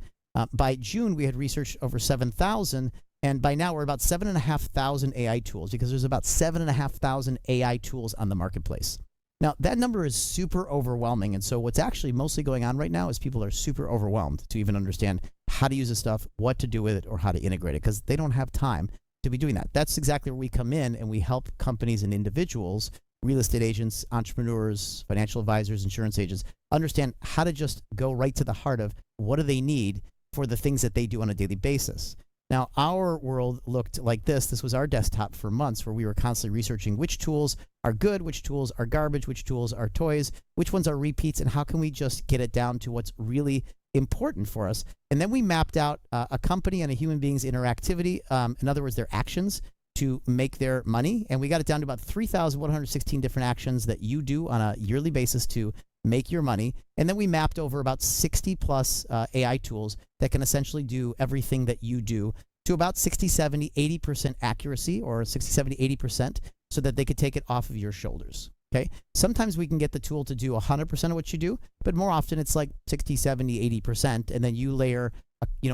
By June, we had researched over 7,000. And by now, we're about 7,500 AI tools because there's about 7,500 AI tools on the marketplace. Now, that number is super overwhelming. And so what's actually mostly going on right now is people are super overwhelmed to even understand how to use this stuff, what to do with it, or how to integrate it, because they don't have time to be doing that. That's exactly where we come in, and we help companies and individuals, real estate agents, entrepreneurs, financial advisors, insurance agents, understand how to just go right to the heart of what do they need for the things that they do on a daily basis. Now, our world looked like this. This was our desktop for months, where we were constantly researching which tools are good, which tools are garbage, which tools are toys, which ones are repeats, and how can we just get it down to what's really important for us. And then we mapped out a company and a human being's interactivity, in other words, their actions to make their money. And we got it down to about 3,116 different actions that you do on a yearly basis to make your money. And then we mapped over about 60 plus AI tools that can essentially do everything that you do to about 60, 70, 80% accuracy, or 60, 70, 80%, so that they could take it off of your shoulders. Okay. Sometimes we can get the tool to do 100% of what you do, but more often it's like 60, 70, 80%. And then you layer,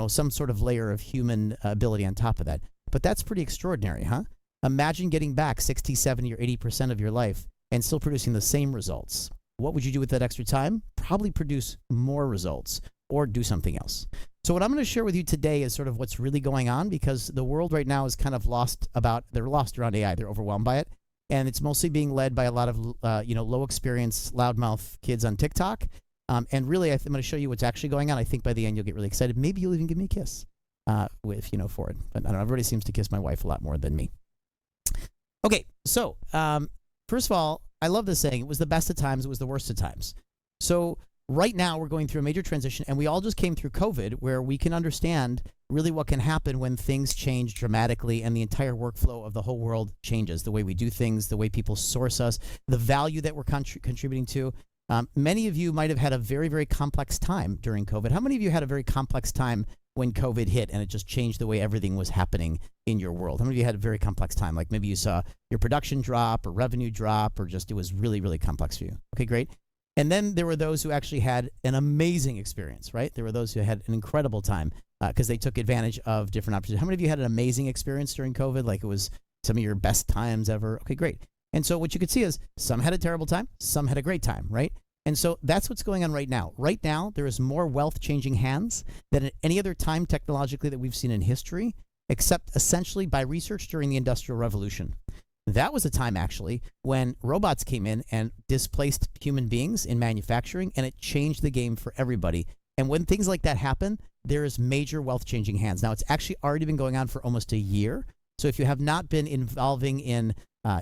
some sort of layer of human ability on top of that. But that's pretty extraordinary, huh? Imagine getting back 60, 70, or 80% of your life and still producing the same results. What would you do with that extra time? Probably produce more results or do something else. So what I'm going to share with you today is sort of what's really going on, because the world right now is kind of they're lost around AI. They're overwhelmed by it. And it's mostly being led by a lot of, low experience, loudmouth kids on TikTok. And really, I'm going to show you what's actually going on. I think by the end, you'll get really excited. Maybe you'll even give me a kiss for it. But I don't know, everybody seems to kiss my wife a lot more than me. Okay, so first of all, I love this saying. It was the best of times. It was the worst of times. So right now we're going through a major transition, and we all just came through COVID, where we can understand really what can happen when things change dramatically and the entire workflow of the whole world changes. The way we do things, the way people source us, the value that we're contributing to. Many of you might have had a very, very complex time during COVID. How many of you had a very complex time when COVID hit and it just changed the way everything was happening in your world? How many of you had a very complex time? Like maybe you saw your production drop or revenue drop, or just it was really, really complex for you. Okay, great. And then there were those who actually had an amazing experience, right? There were those who had an incredible time because they took advantage of different opportunities. How many of you had an amazing experience during COVID? Like it was some of your best times ever? Okay, great. And so what you could see is some had a terrible time, some had a great time, right? And so that's what's going on right now. Right now, there is more wealth changing hands than at any other time technologically that we've seen in history, except essentially by research during the Industrial Revolution. That was a time actually when robots came in and displaced human beings in manufacturing, and it changed the game for everybody. And when things like that happen, there is major wealth changing hands. Now, it's actually already been going on for almost a year. So if you have not been involving in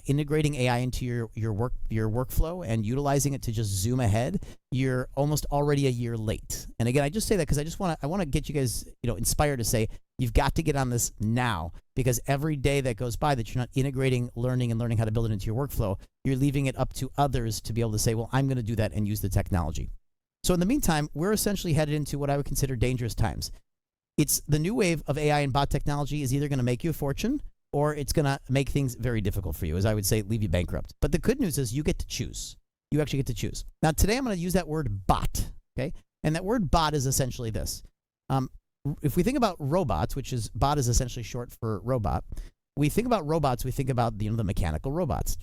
integrating AI into your workflow and utilizing it to just zoom ahead, you're almost already a year late. And again, I just say that because I want to get you guys, inspired to say you've got to get on this now, because every day that goes by that you're not integrating learning and learning how to build it into your workflow, you're leaving it up to others to be able to say, well, I'm going to do that and use the technology. So in the meantime, we're essentially headed into what I would consider dangerous times. It's the new wave of AI and bot technology is either going to make you a fortune or it's going to make things very difficult for you, as I would say, leave you bankrupt. But the good news is you get to choose. You actually get to choose. Now, today I'm going to use that word bot, okay? And that word bot is essentially this. If we think about robots, which is bot is essentially short for robot, we think about robots, we think about the mechanical robots,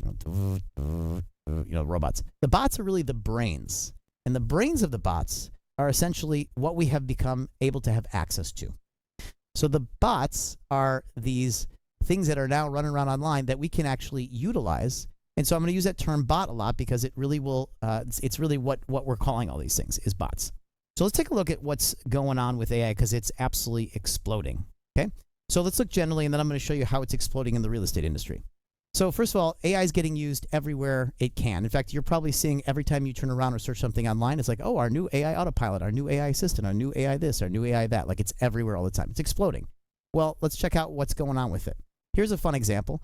robots. The bots are really the brains. And the brains of the bots are essentially what we have become able to have access to. So the bots are these things that are now running around online that we can actually utilize. And so I'm going to use that term bot a lot because it really will, it's really what we're calling all these things is bots. So let's take a look at what's going on with AI because it's absolutely exploding, okay? So let's look generally, and then I'm going to show you how it's exploding in the real estate industry. So first of all, AI is getting used everywhere it can. In fact, you're probably seeing every time you turn around or search something online, it's like, oh, our new AI autopilot, our new AI assistant, our new AI this, our new AI that. Like it's everywhere all the time. It's exploding. Well, let's check out what's going on with it. Here's a fun example.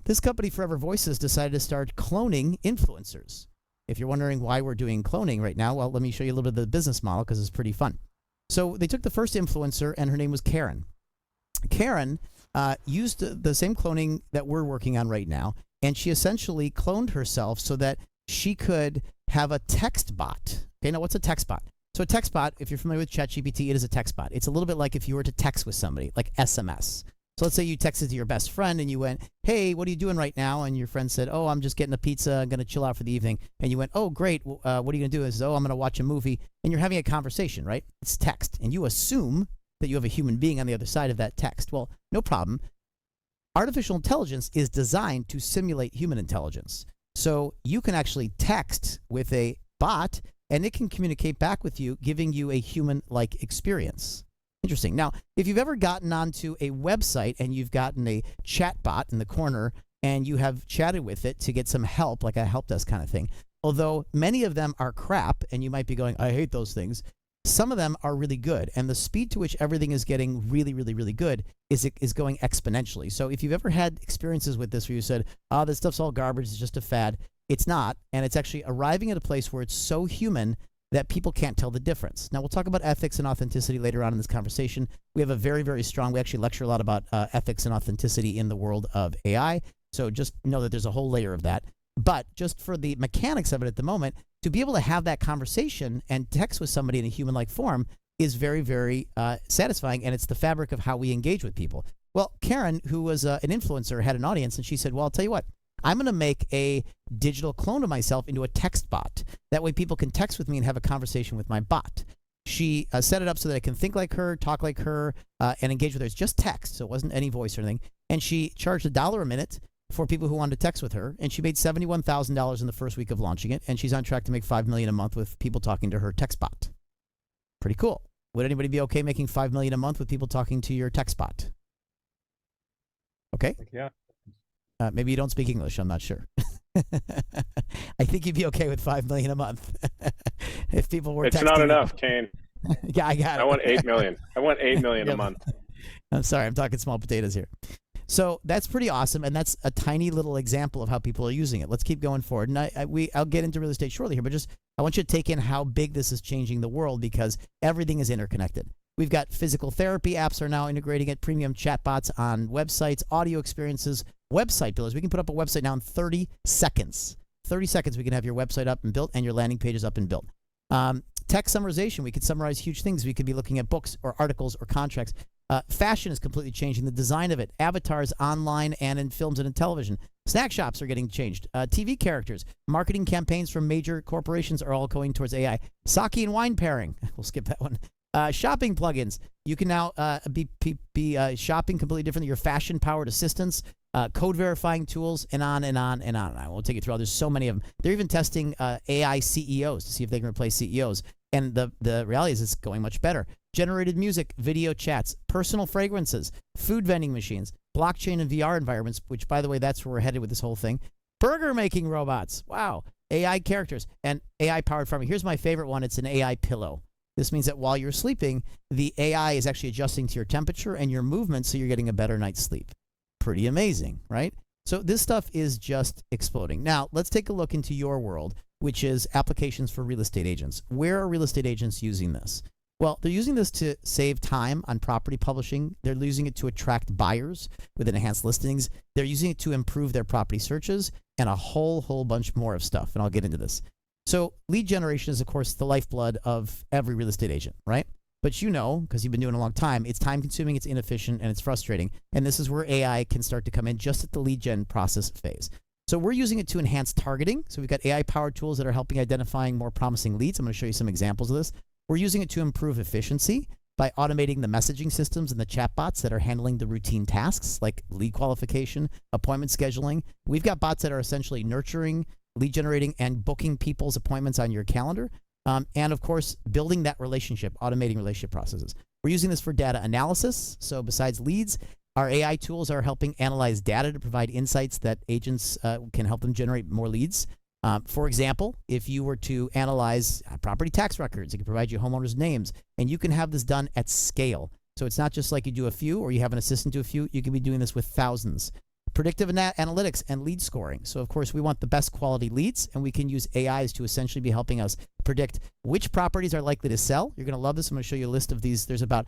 This company, Forever Voices, decided to start cloning influencers. If you're wondering why we're doing cloning right now, well, let me show you a little bit of the business model because it's pretty fun. So they took the first influencer, and her name was Karen. Karen used the same cloning that we're working on right now, and she essentially cloned herself so that she could have a text bot. Okay, now what's a text bot? So a text bot, if you're familiar with ChatGPT, it is a text bot. It's a little bit like if you were to text with somebody, like SMS. So let's say you texted to your best friend and you went, hey, what are you doing right now? And your friend said, oh, I'm just getting a pizza. I'm going to chill out for the evening. And you went, oh, great. What are you going to do? Is, oh, I'm going to watch a movie. And you're having a conversation, right? It's text. And you assume that you have a human being on the other side of that text. Well, no problem. Artificial intelligence is designed to simulate human intelligence. So you can actually text with a bot and it can communicate back with you, giving you a human-like experience. Interesting. Now, if you've ever gotten onto a website and you've gotten a chat bot in the corner and you have chatted with it to get some help, like a help desk kind of thing, although many of them are crap and you might be going, I hate those things, some of them are really good. And the speed to which everything is getting really, really, really good is going exponentially. So if you've ever had experiences with this where you said, oh, this stuff's all garbage, it's just a fad, it's not. And it's actually arriving at a place where it's so human that people can't tell the difference. Now, we'll talk about ethics and authenticity later on in this conversation. We have a very, very strong, we actually lecture a lot about ethics and authenticity in the world of AI. So just know that there's a whole layer of that. But just for the mechanics of it at the moment, to be able to have that conversation and text with somebody in a human-like form is very, very satisfying, and it's the fabric of how we engage with people. Well, Karen, who was an influencer, had an audience, and she said, well, I'll tell you what, I'm going to make a digital clone of myself into a text bot. That way people can text with me and have a conversation with my bot. She set it up so that I can think like her, talk like her, and engage with her. It's just text, so it wasn't any voice or anything. And she charged $1 a minute for people who wanted to text with her, and she made $71,000 in the first week of launching it, and she's on track to make $5 million a month with people talking to her text bot. Pretty cool. Would anybody be okay making $5 million a month with people talking to your text bot? Okay. Yeah. Maybe you don't speak English. I'm not sure. I think you'd be okay with $5 million a month if people were. It's texting not you. enough, Kane. Yeah, I got it. I want 8 million. I want 8 million a month. I'm sorry, I'm talking small potatoes here. So that's pretty awesome, and that's a tiny little example of how people are using it. Let's keep going forward, and I'll get into real estate shortly here, but just I want you to take in how big this is changing the world because everything is interconnected. We've got physical therapy apps are now integrating it, premium chatbots on websites, audio experiences, website builders. We can put up a website now in 30 seconds. 30 seconds, we can have your website up and built and your landing pages up and built. Text summarization, we could summarize huge things. We could be looking at books or articles or contracts. Fashion is completely changing, the design of it. Avatars online and in films and in television. Snack shops are getting changed. TV characters. Marketing campaigns from major corporations are all going towards AI. Sake and wine pairing. We'll skip that one. Shopping plugins. You can now be shopping completely differently. Your fashion-powered assistants, code verifying tools, and on and on and on. I won't take you through all. There's so many of them. They're even testing AI CEOs to see if they can replace CEOs. And the reality is it's going much better. Generated music, video chats, personal fragrances, food vending machines, blockchain and VR environments, which, by the way, that's where we're headed with this whole thing. Burger making robots. Wow. AI characters and AI powered farming. Here's my favorite one. It's an AI pillow. This means that while you're sleeping, the AI is actually adjusting to your temperature and your movement, so you're getting a better night's sleep. Pretty amazing, right? So this stuff is just exploding. Now, let's take a look into your world, which is applications for real estate agents. Where are real estate agents using this? Well, they're using this to save time on property publishing. They're using it to attract buyers with enhanced listings. They're using it to improve their property searches and a whole bunch more of stuff. And I'll get into this. So lead generation is, of course, the lifeblood of every real estate agent, right? But you know, because you've been doing it a long time, it's time consuming, it's inefficient, and it's frustrating. And this is where AI can start to come in just at the lead gen process phase. So we're using it to enhance targeting. So we've got AI powered tools that are helping identifying more promising leads. I'm going to show you some examples of this. We're using it to improve efficiency by automating the messaging systems and the chatbots that are handling the routine tasks like lead qualification, appointment scheduling. We've got bots that are essentially nurturing, lead generating, and booking people's appointments on your calendar. And of course, building that relationship, automating relationship processes. We're using this for data analysis. So besides leads, our AI tools are helping analyze data to provide insights that agents can help them generate more leads. For example, if you were to analyze property tax records, it can provide you homeowners' names, and you can have this done at scale. So it's not just like you do a few or you have an assistant do a few. You can be doing this with thousands. Predictive analytics and lead scoring. So, of course, we want the best quality leads, and we can use AIs to essentially be helping us predict which properties are likely to sell. You're going to love this. I'm going to show you a list of these. There's about,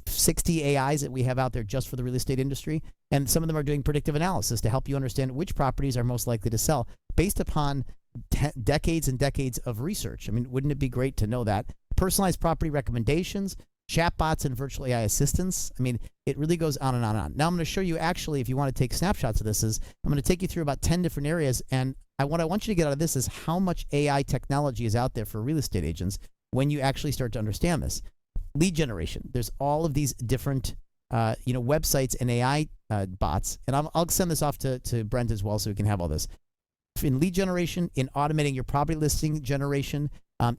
60 AIs that we have out there just for the real estate industry. And some of them are doing predictive analysis to help you understand which properties are most likely to sell based upon decades and decades of research. I mean, wouldn't it be great to know that? Personalized property recommendations, chatbots and virtual AI assistants. I mean, it really goes on and on and on. Now I'm going to show you actually, if you want to take snapshots of this, I'm going to take you through about 10 different areas. And what I want you to get out of this is how much AI technology is out there for real estate agents when you actually start to understand this. Lead generation. There's all of these different, websites and AI bots. And I'll send this off to Brent as well so we can have all this. In lead generation, in automating your property listing generation,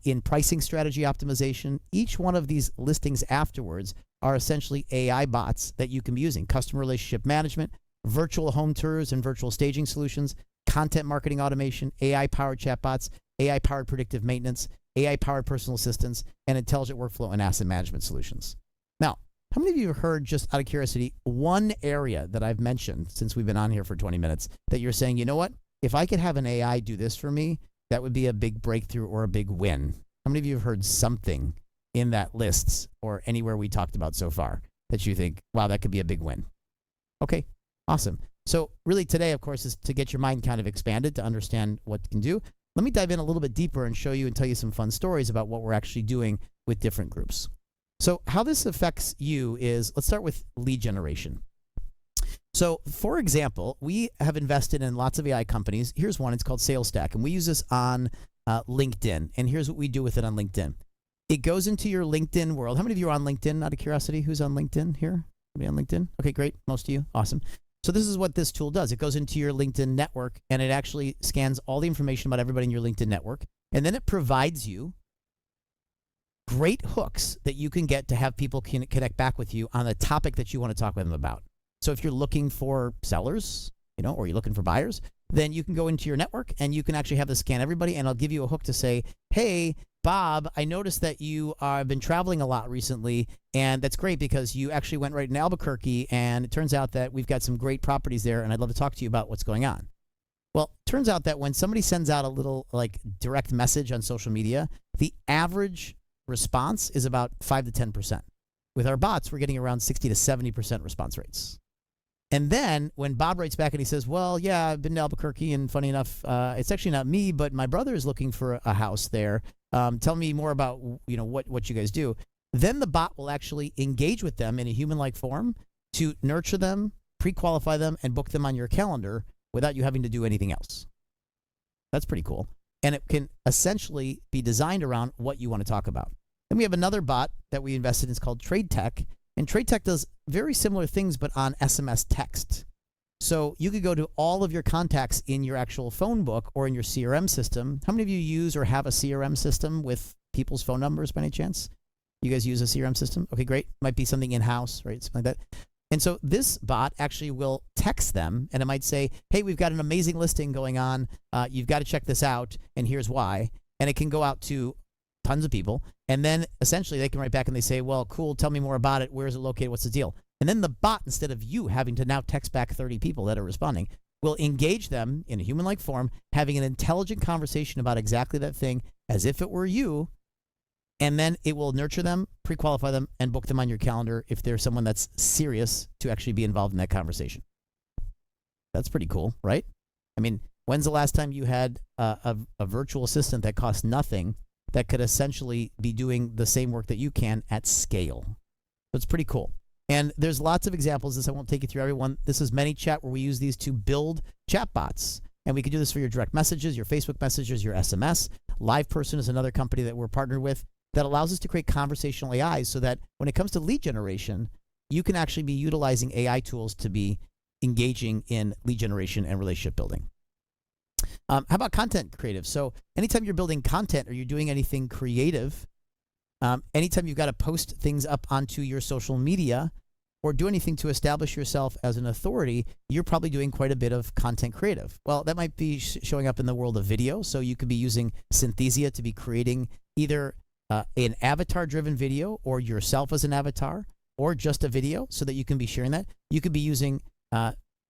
in pricing strategy optimization, each one of these listings afterwards are essentially AI bots that you can be using. Customer relationship management, virtual home tours and virtual staging solutions, content marketing automation, AI-powered chatbots, AI-powered predictive maintenance, AI-powered personal assistants, and intelligent workflow and asset management solutions. Now, how many of you have heard, just out of curiosity, one area that I've mentioned since we've been on here for 20 minutes that you're saying, you know what? If I could have an AI do this for me, that would be a big breakthrough or a big win. How many of you have heard something in that list or anywhere we talked about so far that you think, wow, that could be a big win? Okay, awesome. So really today, of course, is to get your mind kind of expanded to understand what you can do. Let me dive in a little bit deeper and show you and tell you some fun stories about what we're actually doing with different groups. So how this affects you is, let's start with lead generation. So, for example, we have invested in lots of AI companies. Here's one. It's called Sales Stack, and we use this on LinkedIn. And here's what we do with it on LinkedIn. It goes into your LinkedIn world. How many of you are on LinkedIn, out of curiosity? Who's on LinkedIn here? Anybody on LinkedIn? Okay, great. Most of you. Awesome. So this is what this tool does. It goes into your LinkedIn network, and it actually scans all the information about everybody in your LinkedIn network. And then it provides you great hooks that you can get to have people connect back with you on a topic that you want to talk with them about. So if you're looking for sellers, or you're looking for buyers, then you can go into your network and you can actually have this scan everybody, and I'll give you a hook to say, hey, Bob, I noticed that you have been traveling a lot recently, and that's great because you actually went right in Albuquerque, and it turns out that we've got some great properties there, and I'd love to talk to you about what's going on. Well, it turns out that when somebody sends out a little direct message on social media, the average response is about 5 to 10%. With our bots, we're getting around 60 to 70% response rates. And then when Bob writes back and he says, well, yeah, I've been to Albuquerque, and funny enough, it's actually not me, but my brother is looking for a house there. Tell me more about, what you guys do. Then the bot will actually engage with them in a human-like form to nurture them, pre-qualify them, and book them on your calendar without you having to do anything else. That's pretty cool. And it can essentially be designed around what you want to talk about. Then we have another bot that we invested in. It's called Trade Tech. And Trade Tech does very similar things, but on SMS text. So you could go to all of your contacts in your actual phone book or in your CRM system. How many of you use or have a CRM system with people's phone numbers by any chance? You guys use a CRM system? Okay, great. Might be something in-house, right? Something like that. And so this bot actually will text them, and it might say, hey, we've got an amazing listing going on. You've got to check this out, and here's why. And it can go out to tons of people. And then essentially they can write back and they say, well, cool, tell me more about it. Where is it located? What's the deal? And then the bot, instead of you having to now text back 30 people that are responding, will engage them in a human-like form, having an intelligent conversation about exactly that thing as if it were you. And then it will nurture them, pre-qualify them, and book them on your calendar if there's someone that's serious to actually be involved in that conversation. That's pretty cool, right? I mean, when's the last time you had a virtual assistant that costs nothing that could essentially be doing the same work that you can at scale? So it's pretty cool. And there's lots of examples. This I won't take you through everyone. This is ManyChat, where we use these to build chatbots. And we can do this for your direct messages, your Facebook messages, your SMS. LivePerson is another company that we're partnered with that allows us to create conversational AIs so that when it comes to lead generation, you can actually be utilizing AI tools to be engaging in lead generation and relationship building. How about content creative? So anytime you're building content or you're doing anything creative, anytime you've got to post things up onto your social media or do anything to establish yourself as an authority, you're probably doing quite a bit of content creative. Well, that might be showing up in the world of video. So you could be using Synthesia to be creating either an avatar-driven video or yourself as an avatar or just a video so that you can be sharing that. You could be using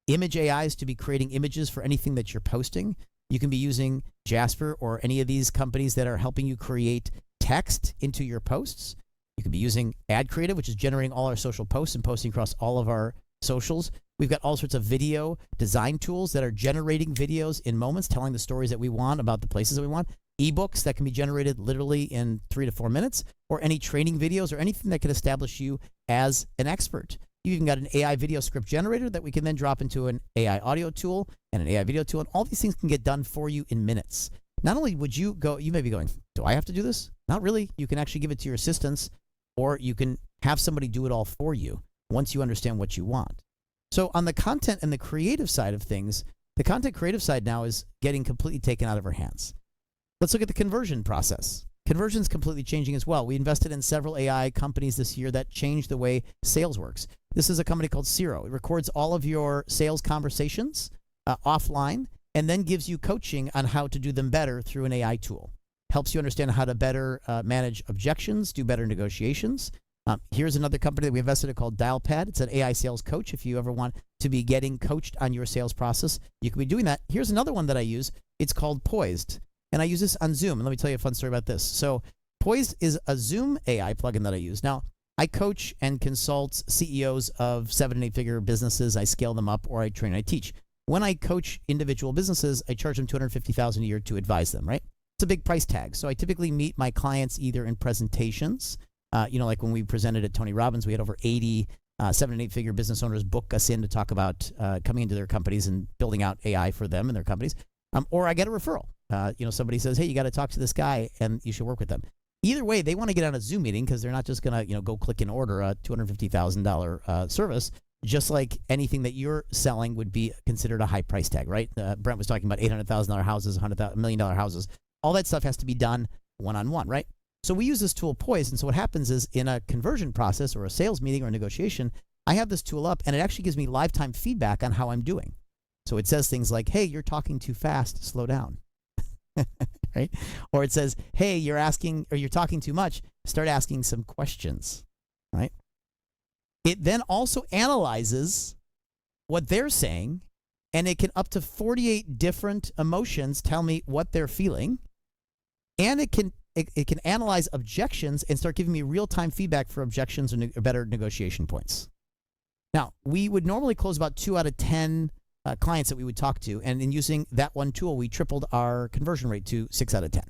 image AIs to be creating images for anything that you're posting. You can be using Jasper or any of these companies that are helping you create text into your posts. You could be using Ad Creative, which is generating all our social posts and posting across all of our socials. We've got all sorts of video design tools that are generating videos in moments, telling the stories that we want about the places that we want. Ebooks that can be generated literally in 3 to 4 minutes, or any training videos or anything that can establish you as an expert. You've even got an AI video script generator that we can then drop into an AI audio tool and an AI video tool, and all these things can get done for you in minutes. Not only would you may be going, do I have to do this? Not really. You can actually give it to your assistants, or you can have somebody do it all for you once you understand what you want. So on the content and the creative side of things, the content creative side now is getting completely taken out of our hands. Let's look at the conversion process. Conversion is completely changing as well. We invested in several AI companies this year that changed the way sales works. This is a company called Zero. It records all of your sales conversations offline and then gives you coaching on how to do them better through an AI tool. Helps you understand how to better manage objections, do better negotiations. Here's another company that we invested in called Dialpad. It's an AI sales coach. If you ever want to be getting coached on your sales process, you can be doing that. Here's another one that I use. It's called Poised. And I use this on Zoom. And let me tell you a fun story about this. So Poised is a Zoom AI plugin that I use. Now, I coach and consult CEOs of 7- and 8-figure businesses. I scale them up, or I train and I teach. When I coach individual businesses, I charge them $250,000 a year to advise them, right? It's a big price tag. So I typically meet my clients either in presentations. Like when we presented at Tony Robbins, we had over 80 7- and 8-figure business owners book us in to talk about coming into their companies and building out AI for them and their companies. Or I get a referral. Somebody says, hey, you got to talk to this guy and you should work with them. Either way, they want to get on a Zoom meeting because they're not just going to, go click and order a $250,000 service. Just like anything that you're selling would be considered a high price tag, right? Brent was talking about $800,000 houses, $100 million houses. All that stuff has to be done one-on-one, right? So we use this tool Poised. And so what happens is in a conversion process or a sales meeting or a negotiation, I have this tool up and it actually gives me lifetime feedback on how I'm doing. So it says things like, hey, you're talking too fast, slow down. Right? Or it says, hey, you're talking too much, start asking some questions, right? It then also analyzes what they're saying, and it can up to 48 different emotions tell me what they're feeling, and it can analyze objections and start giving me real-time feedback for objections or better negotiation points. Now, we would normally close about 2 out of 10 clients that we would talk to, and in using that one tool, we tripled our conversion rate to 6 out of 10.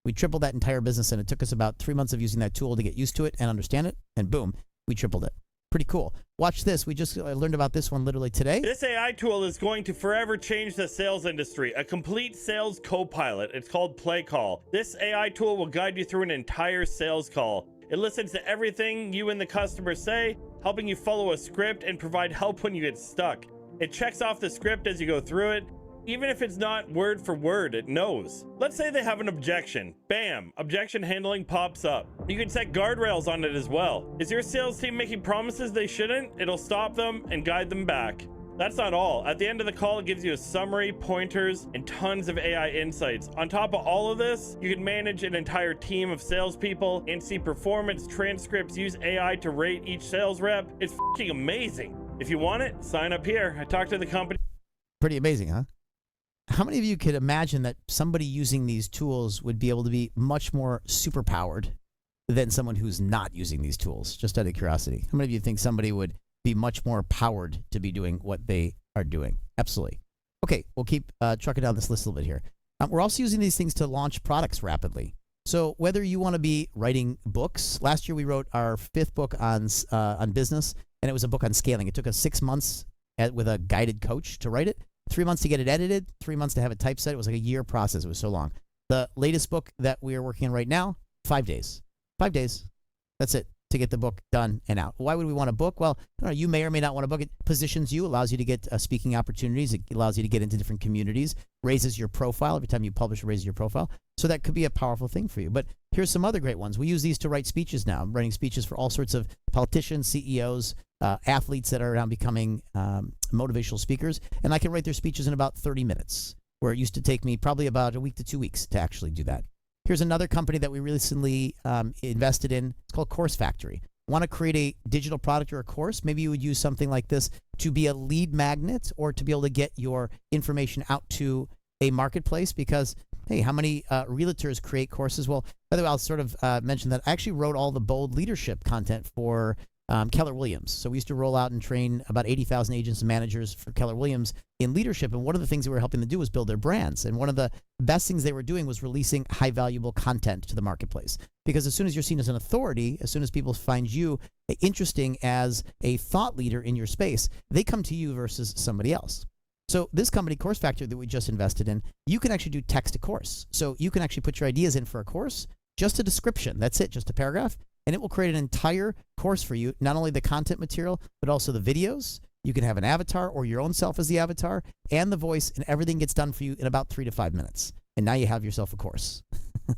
We tripled that entire business, and it took us about 3 months of using that tool to get used to it and understand it, and boom, we tripled it. Pretty cool. Watch this. We just learned about this one literally today. This AI tool is going to forever change the sales industry. A complete sales co-pilot. It's called Play Call. This AI tool will guide you through an entire sales call. It listens to everything you and the customer say, helping you follow a script and provide help when you get stuck. It checks off the script as you go through it. Even if it's not word for word, it knows. Let's say they have an objection. Bam, objection handling pops up. You can set guardrails on it as well. Is your sales team making promises they shouldn't? It'll stop them and guide them back. That's not all. At the end of the call, it gives you a summary, pointers, and tons of AI insights. On top of all of this, you can manage an entire team of salespeople and see performance transcripts, use AI to rate each sales rep. It's fucking amazing. If you want it, sign up here. I talked to the company. Pretty amazing, huh? How many of you could imagine that somebody using these tools would be able to be much more superpowered than someone who's not using these tools? Just out of curiosity. How many of you think somebody would be much more powered to be doing what they are doing? Absolutely. Okay, we'll keep trucking down this list a little bit here. We're also using these things to launch products rapidly. So whether you want to be writing books, last year we wrote our 5th book on business, and it was a book on scaling. It took us 6 months with a guided coach to write it, 3 months to get it edited, 3 months to have it typeset. It was like a year process. It was so long. The latest book that we are working on right now, 5 days. 5 days. That's it to get the book done and out. Why would we want a book? Well, I don't know, you may or may not want a book. It positions you, allows you to get speaking opportunities. It allows you to get into different communities, raises your profile. Every time you publish, it raises your profile. So that could be a powerful thing for you. But here's some other great ones. We use these to write speeches now. I'm writing speeches for all sorts of politicians, CEOs, athletes that are now becoming motivational speakers. And I can write their speeches in about 30 minutes, where it used to take me probably about a week to 2 weeks to actually do that. Here's another company that we recently invested in. It's called Course Factory. Want to create a digital product or a course? Maybe you would use something like this to be a lead magnet or to be able to get your information out to a marketplace because, hey, how many realtors create courses? Well, by the way, I'll sort of mention that I actually wrote all the bold leadership content for Keller Williams. So we used to roll out and train about 80,000 agents and managers for Keller Williams in leadership. And one of the things we were helping them do was build their brands. And one of the best things they were doing was releasing high valuable content to the marketplace. Because as soon as you're seen as an authority, as soon as people find you interesting as a thought leader in your space, they come to you versus somebody else. So this company, Course Factory, that we just invested in, you can actually do text to course. So you can actually put your ideas in for a course, just a description. That's it, just a paragraph. And it will create an entire course for you, not only the content material, but also the videos. You can have an avatar or your own self as the avatar and the voice, and everything gets done for you in about 3 to 5 minutes. And now you have yourself a course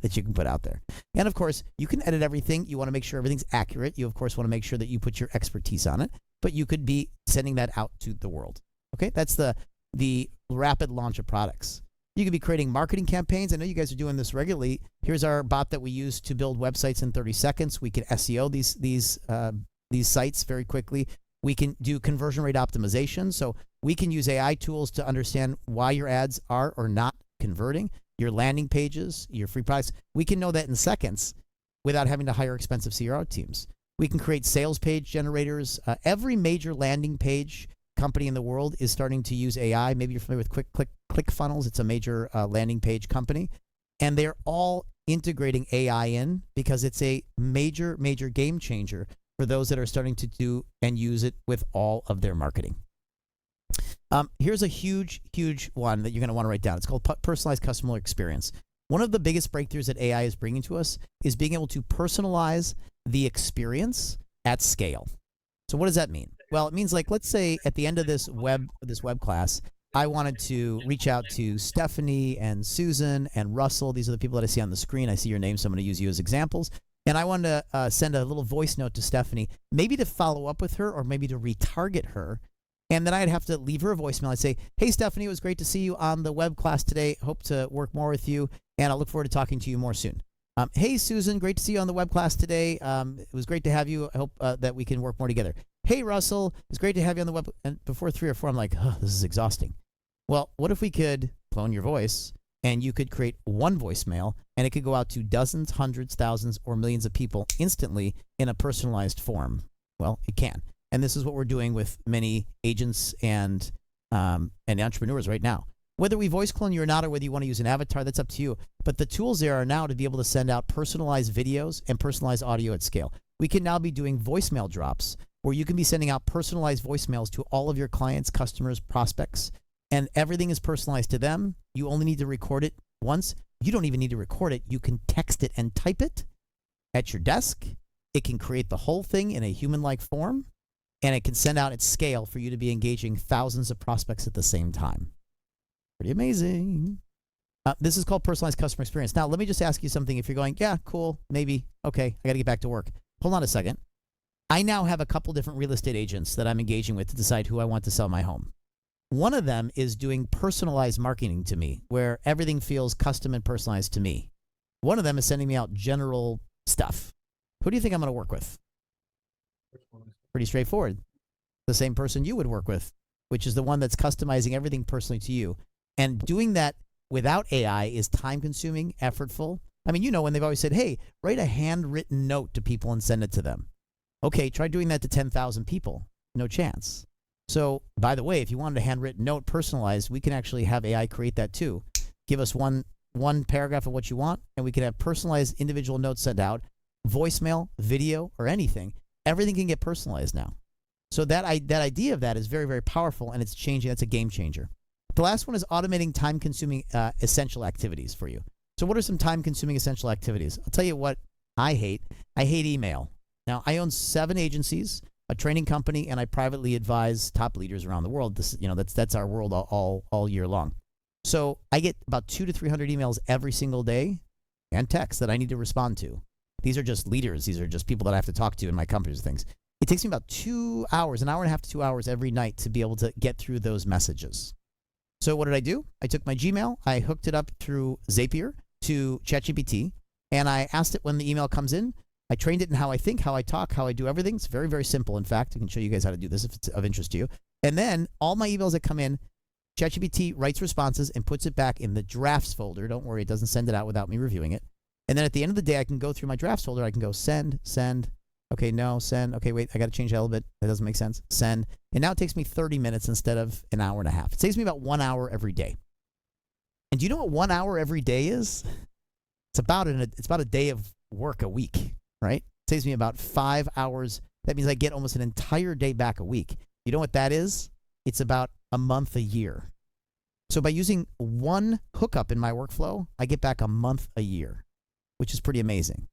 that you can put out there. And of course, you can edit everything. You want to make sure everything's accurate. You, of course, want to make sure that you put your expertise on it, but you could be sending that out to the world. Okay, that's the rapid launch of products. You could be creating marketing campaigns. I know you guys are doing this regularly. Here's our bot that we use to build websites in 30 seconds. We can SEO these sites very quickly. We can do conversion rate optimization. So we can use AI tools to understand why your ads are or not converting, your landing pages, your free products. We can know that in seconds without having to hire expensive CRO teams. We can create sales page generators. Every major landing page company in the world is starting to use AI. Maybe you're familiar with ClickFunnels. It's a major landing page company. And they're all integrating AI in because it's a major, major game changer for those that are starting to do and use it with all of their marketing. Here's a huge, huge one that you're going to want to write down. It's called personalized customer experience. One of the biggest breakthroughs that AI is bringing to us is being able to personalize the experience at scale. So what does that mean? Well, it means like, let's say at the end of this web class, I wanted to reach out to Stephanie and Susan and Russell. These are the people that I see on the screen. I see your names, so I'm going to use you as examples. And I wanted to send a little voice note to Stephanie, maybe to follow up with her or maybe to retarget her. And then I'd have to leave her a voicemail. I'd say, hey, Stephanie, it was great to see you on the web class today. Hope to work more with you, and I look forward to talking to you more soon. Hey, Susan, great to see you on the web class today. It was great to have you. I hope that we can work more together. Hey, Russell, it's great to have you on the web. And before 3 or 4, I'm like, oh, this is exhausting. Well, what if we could clone your voice and you could create one voicemail and it could go out to dozens, hundreds, thousands, or millions of people instantly in a personalized form? Well, it can. And this is what we're doing with many agents and entrepreneurs right now. Whether we voice clone you or not, or whether you want to use an avatar, that's up to you. But the tools there are now to be able to send out personalized videos and personalized audio at scale. We can now be doing voicemail drops where you can be sending out personalized voicemails to all of your clients, customers, prospects, and everything is personalized to them. You only need to record it once. You don't even need to record it. You can text it and type it at your desk. It can create the whole thing in a human-like form, and it can send out at scale for you to be engaging thousands of prospects at the same time. Pretty amazing. This is called personalized customer experience. Now, let me just ask you something. If you're going, yeah, cool, maybe, okay, I got to get back to work. Hold on a second. I now have a couple different real estate agents that I'm engaging with to decide who I want to sell my home. One of them is doing personalized marketing to me, where everything feels custom and personalized to me. One of them is sending me out general stuff. Who do you think I'm going to work with? Pretty straightforward. The same person you would work with, which is the one that's customizing everything personally to you. And doing that without AI is time consuming, effortful. I mean, you know, when they've always said, hey, write a handwritten note to people and send it to them. Okay, try doing that to 10,000 people. No chance. So, by the way, if you wanted a handwritten note personalized, we can actually have AI create that too. Give us one paragraph of what you want, and we can have personalized individual notes sent out, voicemail, video, or anything. Everything can get personalized now. So that idea of that is very, very powerful, and it's changing. That's a game changer. The last one is automating time-consuming essential activities for you. So what are some time-consuming essential activities? I'll tell you what I hate. I hate email. Now, I own 7 agencies, a training company, and I privately advise top leaders around the world. This, you know, that's our world all year long. So I get about 200 to 300 emails every single day and texts that I need to respond to. These are just leaders. These are just people that I have to talk to in my companies and things. It takes me about 2 hours, an hour and a half to 2 hours every night to be able to get through those messages. So what did I do? I took my Gmail, I hooked it up through Zapier to ChatGPT, and I asked it when the email comes in. I trained it in how I think, how I talk, how I do everything. It's very, very simple. In fact, I can show you guys how to do this if it's of interest to you. And then all my emails that come in, ChatGPT writes responses and puts it back in the drafts folder. Don't worry, it doesn't send it out without me reviewing it. And then at the end of the day, I can go through my drafts folder. I can go send. Okay, no, send. Okay, wait, I got to change that a little bit. That doesn't make sense. Send. And now it takes me 30 minutes instead of an hour and a half. It saves me about 1 hour every day. And do you know what 1 hour every day is? It's about a day of work a week, right? It saves me about 5 hours. That means I get almost an entire day back a week. You know what that is? It's about a month a year. So by using one hookup in my workflow, I get back a month a year, which is pretty amazing.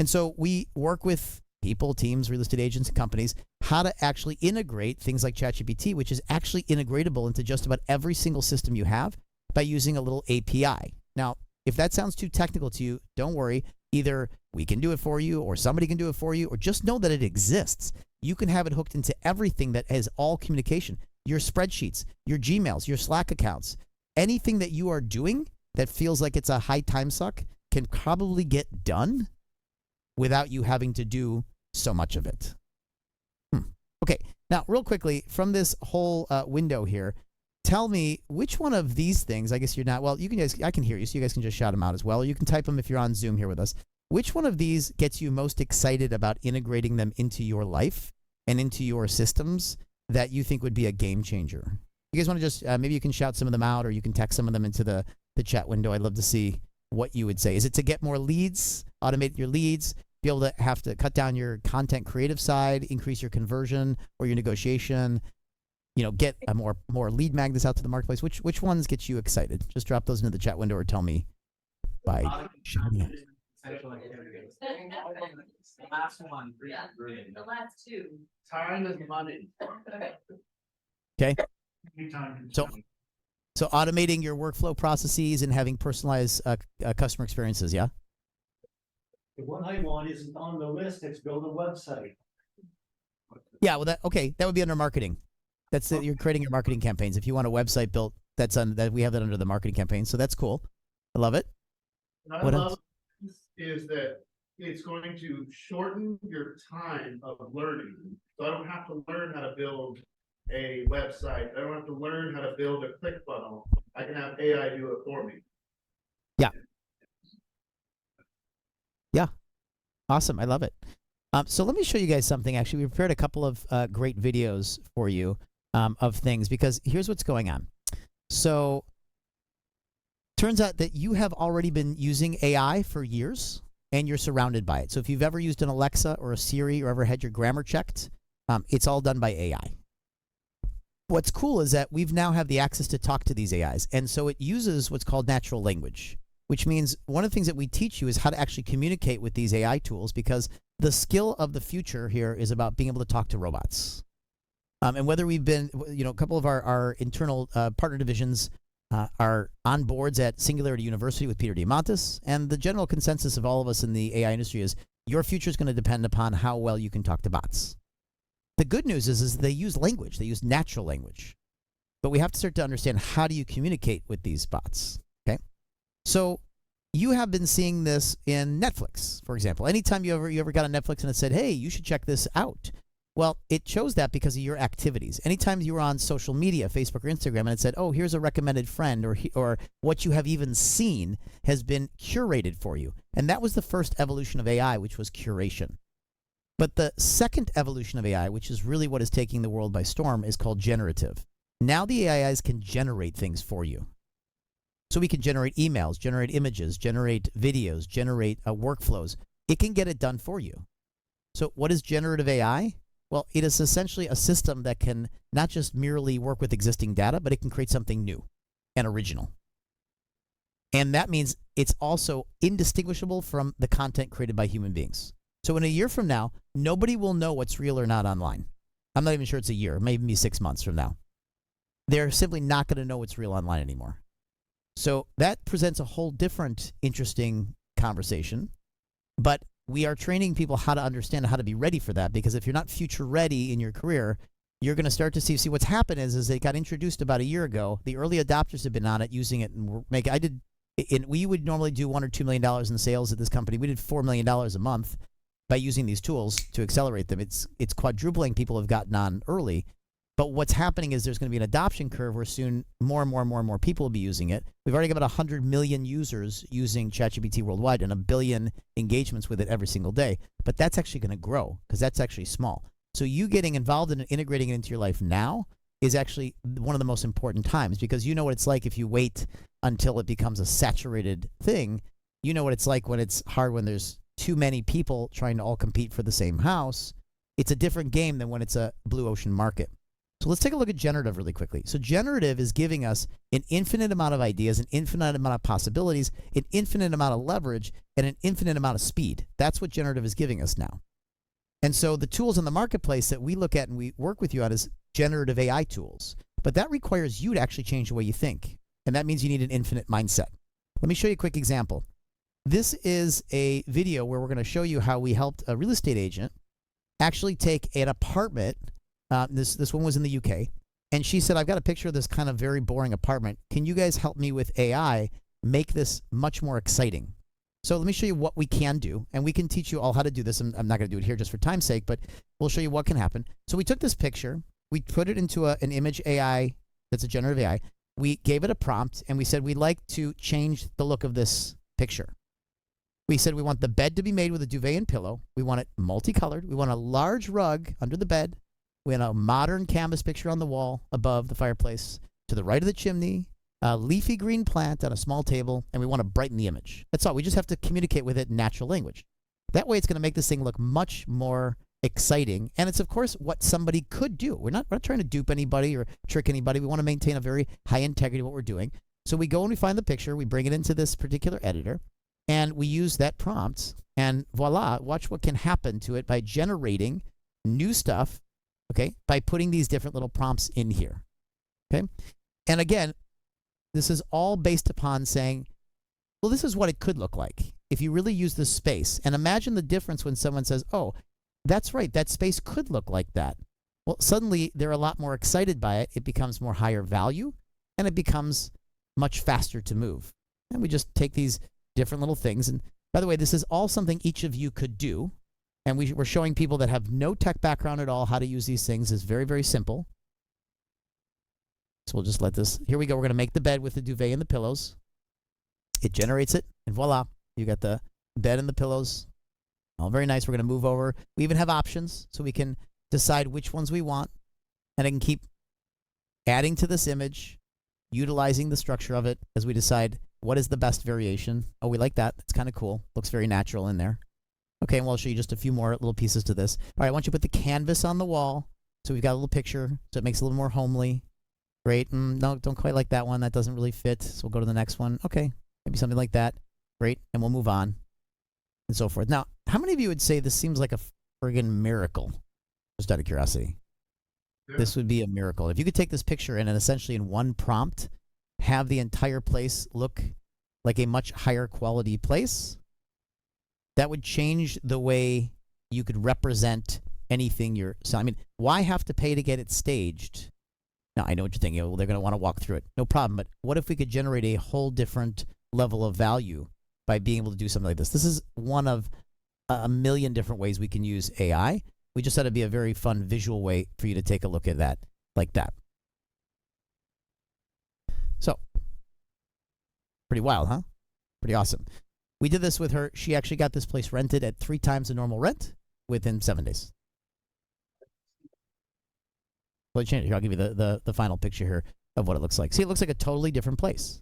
And so we work with people, teams, real estate agents, and companies, how to actually integrate things like ChatGPT, which is actually integratable into just about every single system you have by using a little API. Now, if that sounds too technical to you, don't worry. Either we can do it for you or somebody can do it for you, or just know that it exists. You can have it hooked into everything that has all communication, your spreadsheets, your Gmails, your Slack accounts, anything that you are doing that feels like it's a high time suck can probably get done without you having to do so much of it. Okay, now real quickly, from this whole window here, tell me which one of these things, I guess you're not, well, you can guys, I can hear you, so you guys can just shout them out as well, or you can type them if you're on Zoom here with us. Which one of these gets you most excited about integrating them into your life and into your systems that you think would be a game changer? You guys want to just, maybe you can shout some of them out, or you can text some of them into the chat window. I'd love to see what you would say. Is it to get more leads, automate your leads, be able to have to cut down your content creative side, increase your conversion or your negotiation, you know, get a more lead magnets out to the marketplace? Which ones get you excited? Just drop those into the chat window or tell me by shouting it. The last one. Yeah, the last two. Time is money. Okay. So automating your workflow processes and having personalized customer experiences, yeah? The one I want isn't on the list, it's build a website. Yeah, well, that would be under marketing. That's it. You're creating your marketing campaigns. If you want a website built, we have that under the marketing campaign. So that's cool. I love it. What I love is that it's going to shorten your time of learning. So I don't have to learn how to build a website. I don't have to learn how to build a click funnel. I can have AI do it for me. Yeah. Yeah. Awesome. I love it. So let me show you guys something. Actually, we prepared a couple of great videos for you of things, because here's what's going on. So turns out that you have already been using AI for years and you're surrounded by it. So if you've ever used an Alexa or a Siri or ever had your grammar checked, it's all done by AI. What's cool is that we've now have the access to talk to these AIs. And so it uses what's called natural language, which means one of the things that we teach you is how to actually communicate with these AI tools, because the skill of the future here is about being able to talk to robots. And whether we've been, you know, a couple of our internal partner divisions are on boards at Singularity University with Peter Diamandis, and the general consensus of all of us in the AI industry is your future is going to depend upon how well you can talk to bots. The good news is they use language. They use natural language. But we have to start to understand, how do you communicate with these bots, okay? So you have been seeing this in Netflix, for example. Anytime you ever got on Netflix and it said, hey, you should check this out. Well, it chose that because of your activities. Anytime you were on social media, Facebook or Instagram, and it said, oh, here's a recommended friend, or what you have even seen has been curated for you. And that was the first evolution of AI, which was curation. But the second evolution of AI, which is really what is taking the world by storm, is called generative. Now the AIs can generate things for you. So we can generate emails, generate images, generate videos, generate workflows. It can get it done for you. So what is generative AI? Well, it is essentially a system that can not just merely work with existing data, but it can create something new and original. And that means it's also indistinguishable from the content created by human beings. So in a year from now, nobody will know what's real or not online. I'm not even sure it's a year, maybe 6 months from now. They're simply not going to know what's real online anymore. So that presents a whole different interesting conversation. But we are training people how to understand how to be ready for that, because if you're not future ready in your career, you're going to start to see what's happened is it got introduced about a year ago. The early adopters have been on it, using it, and we would normally do $1 or $2 million in sales at this company. We did $4 million a month by using these tools to accelerate them. It's quadrupling. People have gotten on early. But what's happening is there's going to be an adoption curve where soon more and more people will be using it. We've already got about 100 million users using ChatGPT worldwide and 1 billion engagements with it every single day. But that's actually going to grow, because that's actually small. So you getting involved in it, integrating it into your life now is actually one of the most important times, because you know what it's like if you wait until it becomes a saturated thing. You know what it's like when it's hard, when there's too many people trying to all compete for the same house. It's a different game than when it's a blue ocean market. So let's take a look at generative really quickly. So generative is giving us an infinite amount of ideas, an infinite amount of possibilities, an infinite amount of leverage, and an infinite amount of speed. That's what generative is giving us now. And so the tools in the marketplace that we look at and we work with you on is generative AI tools. But that requires you to actually change the way you think. And that means you need an infinite mindset. Let me show you a quick example. This is a video where we're going to show you how we helped a real estate agent actually take an apartment. This one was in the UK, and she said, I've got a picture of this kind of very boring apartment. Can you guys help me with AI make this much more exciting? So let me show you what we can do, and we can teach you all how to do this. I'm not going to do it here just for time's sake, but we'll show you what can happen. So we took this picture, we put it into an image AI that's a generative AI. We gave it a prompt, and we said we'd like to change the look of this picture. We said we want the bed to be made with a duvet and pillow. We want it multicolored. We want a large rug under the bed. We have a modern canvas picture on the wall above the fireplace. To the right of the chimney, a leafy green plant on a small table, and we want to brighten the image. That's all. We just have to communicate with it in natural language. That way it's going to make this thing look much more exciting. And it's, of course, what somebody could do. We're not trying to dupe anybody or trick anybody. We want to maintain a very high integrity of what we're doing. So we go and we find the picture. We bring it into this particular editor, and we use that prompt. And voila, watch what can happen to it by generating new stuff. Okay, by putting these different little prompts in here. Okay, and again, this is all based upon saying, well, this is what it could look like if you really use this space. And imagine the difference when someone says, oh, that's right, that space could look like that. Well, suddenly they're a lot more excited by it. It becomes more higher value, and it becomes much faster to move. And we just take these different little things. And by the way, this is all something each of you could do. And we're showing people that have no tech background at all how to use these things. It's very, very simple. So we'll just let this, here we go. We're going to make the bed with the duvet and the pillows. It generates it, and voila, you got the bed and the pillows. All very nice. We're going to move over. We even have options, so we can decide which ones we want. And I can keep adding to this image, utilizing the structure of it as we decide what is the best variation. Oh, we like that. That's kind of cool. Looks very natural in there. Okay, and we'll show you just a few more little pieces to this. All right, I want you to put the canvas on the wall. So we've got a little picture, so it makes it a little more homely. Great. No, don't quite like that one. That doesn't really fit. So we'll go to the next one. Okay, maybe something like that. Great, and we'll move on, and so forth. Now, how many of you would say this seems like a friggin' miracle? Just out of curiosity. Yeah. This would be a miracle. If you could take this picture and essentially in one prompt have the entire place look like a much higher quality place, that would change the way you could represent anything you're selling. I mean, why have to pay to get it staged? Now, I know what you're thinking. Well, they're going to want to walk through it. No problem. But what if we could generate a whole different level of value by being able to do something like this? This is one of a million different ways we can use AI. We just thought it'd be a very fun visual way for you to take a look at that like that. So, pretty wild, huh? Pretty awesome. We did this with her. She actually got this place rented at 3 times the normal rent within 7 days. Well, here, I'll give you the final picture here of what it looks like. See, it looks like a totally different place,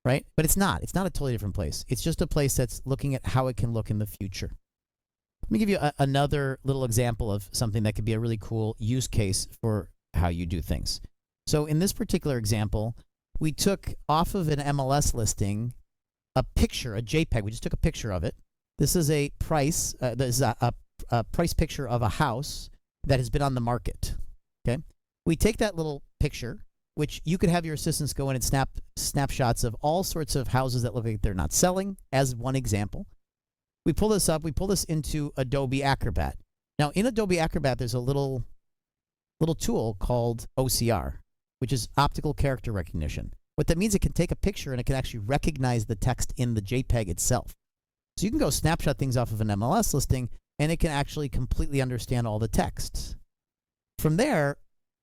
right? But it's not. It's not a totally different place. It's just a place that's looking at how it can look in the future. Let me give you another little example of something that could be a really cool use case for how you do things. So in this particular example, we took off of an MLS listing a picture, a JPEG. We just took a picture of it. This is a price. This is a price picture of a house that has been on the market. Okay. We take that little picture, which you could have your assistants go in and snap snapshots of all sorts of houses that look like they're not selling, as one example. We pull this up. We pull this into Adobe Acrobat. Now, in Adobe Acrobat, there's a little tool called OCR, which is optical character recognition. What that means, it can take a picture and it can actually recognize the text in the JPEG itself. So you can go snapshot things off of an MLS listing, and it can actually completely understand all the text. From there,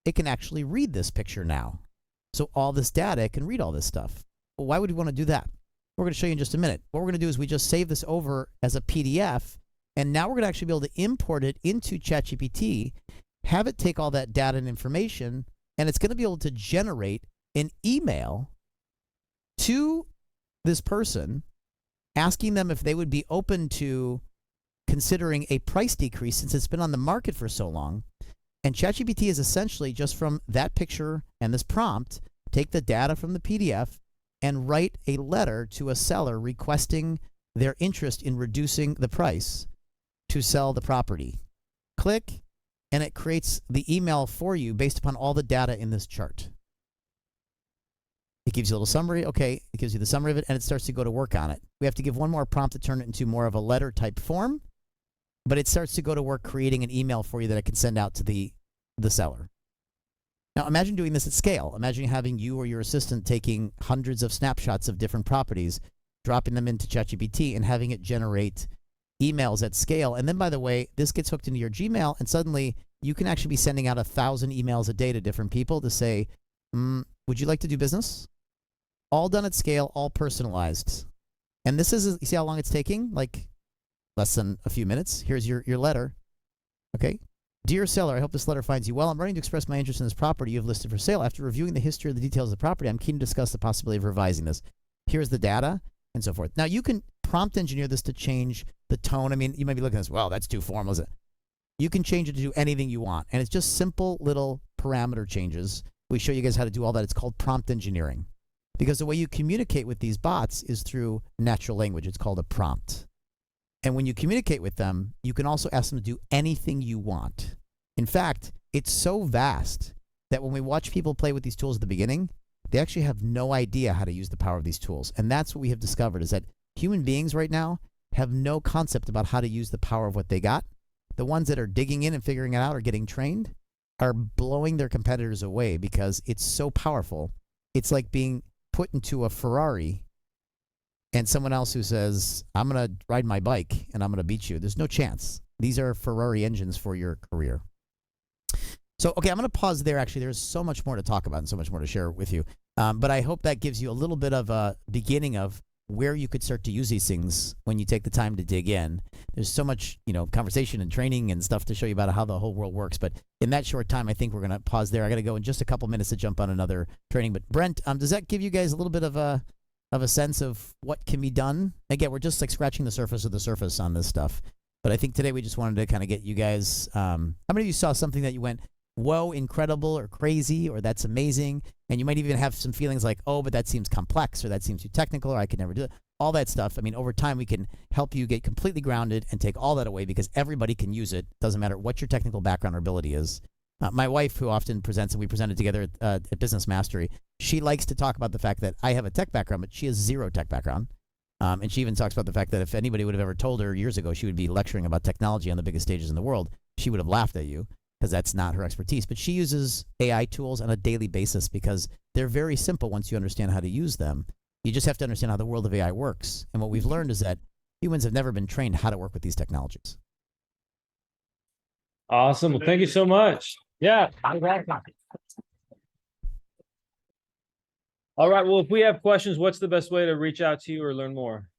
it can actually read this picture now. So all this data, it can read all this stuff. Well, why would we want to do that? We're going to show you in just a minute. What we're going to do is we just save this over as a PDF, and now we're going to actually be able to import it into ChatGPT, have it take all that data and information, and it's going to be able to generate an email to this person asking them if they would be open to considering a price decrease since it's been on the market for so long. And ChatGPT is essentially just from that picture and this prompt, take the data from the PDF and write a letter to a seller requesting their interest in reducing the price to sell the property. Click, and it creates the email for you based upon all the data in this chart. It gives you a little summary. Okay, it gives you the summary of it, and it starts to go to work on it. We have to give one more prompt to turn it into more of a letter type form, but it starts to go to work creating an email for you that I can send out to the seller. Now, imagine doing this at scale. Imagine having you or your assistant taking hundreds of snapshots of different properties, dropping them into ChatGPT, and having it generate emails at scale. And then, by the way, this gets hooked into your Gmail, and suddenly you can actually be sending out 1,000 emails a day to different people to say, would you like to do business? All done at scale, all personalized. And this is, you see how long it's taking? Like less than a few minutes. Here's your letter. Okay. Dear seller, I hope this letter finds you well. I'm writing to express my interest in this property you have listed for sale. After reviewing the history of the details of the property, I'm keen to discuss the possibility of revising this. Here's the data and so forth. Now, you can prompt engineer this to change the tone. I mean, you might be looking at this, well, that's too formal, is it? You can change it to do anything you want. And it's just simple little parameter changes. We show you guys how to do all that. It's called prompt engineering. Because the way you communicate with these bots is through natural language. It's called a prompt. And when you communicate with them, you can also ask them to do anything you want. In fact, it's so vast that when we watch people play with these tools at the beginning, they actually have no idea how to use the power of these tools. And that's what we have discovered, is that human beings right now have no concept about how to use the power of what they got. The ones that are digging in and figuring it out or getting trained are blowing their competitors away because it's so powerful. It's like being put into a Ferrari and someone else who says, I'm going to ride my bike and I'm going to beat you. There's no chance. These are Ferrari engines for your career. So, okay, I'm going to pause there. Actually, there's so much more to talk about and so much more to share with you. But I hope that gives you a little bit of a beginning of where you could start to use these things when you take the time to dig in. There's so much, conversation and training and stuff to show you about how the whole world works. But in that short time, I think we're going to pause there. I got to go in just a couple minutes to jump on another training. But Brent, does that give you guys a little bit of a sense of what can be done? Again, we're just like scratching the surface of the surface on this stuff. But I think today we just wanted to kind of get you guys, how many of you saw something that you went, whoa, incredible or crazy or that's amazing? And you might even have some feelings like, oh, but that seems complex or that seems too technical or I could never do it. All that stuff. I mean, over time, we can help you get completely grounded and take all that away because everybody can use it. Doesn't matter what your technical background or ability is. My wife, who often presents, and we presented together at Business Mastery, she likes to talk about the fact that I have a tech background, but she has zero tech background. And she even talks about the fact that if anybody would have ever told her years ago she would be lecturing about technology on the biggest stages in the world, she would have laughed at you because that's not her expertise. But she uses AI tools on a daily basis because they're very simple once you understand how to use them. You just have to understand how the world of AI works. And what we've learned is that humans have never been trained how to work with these technologies. Awesome. Well, thank you so much. Yeah. All right. Well, if we have questions, what's the best way to reach out to you or learn more?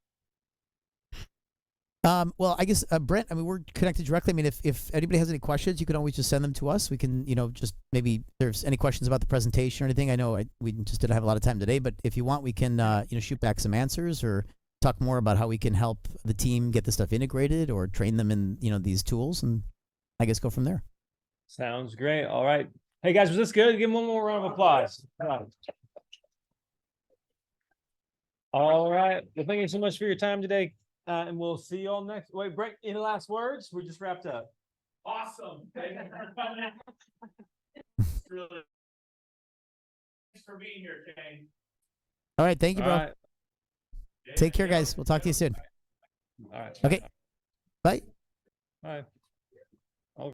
Well, I guess, Brent, I mean, we're connected directly. I mean, if anybody has any questions, you can always just send them to us. We can, just maybe if there's any questions about the presentation or anything. I know we just didn't have a lot of time today, but if you want, we can, shoot back some answers or talk more about how we can help the team get the stuff integrated or train them in, these tools, and I guess go from there. Sounds great. All right. Hey, guys, was this good? Give them one more round of applause. All right. Well, thank you so much for your time today. And we'll see you all next. Wait, Brent, any last words? We just wrapped up. Awesome. Thank you for coming. Really. Thanks for being here, Kane. All right. Thank you, bro. All right. Take care, guys. We'll talk to you soon. All right. Okay. Bye. Bye.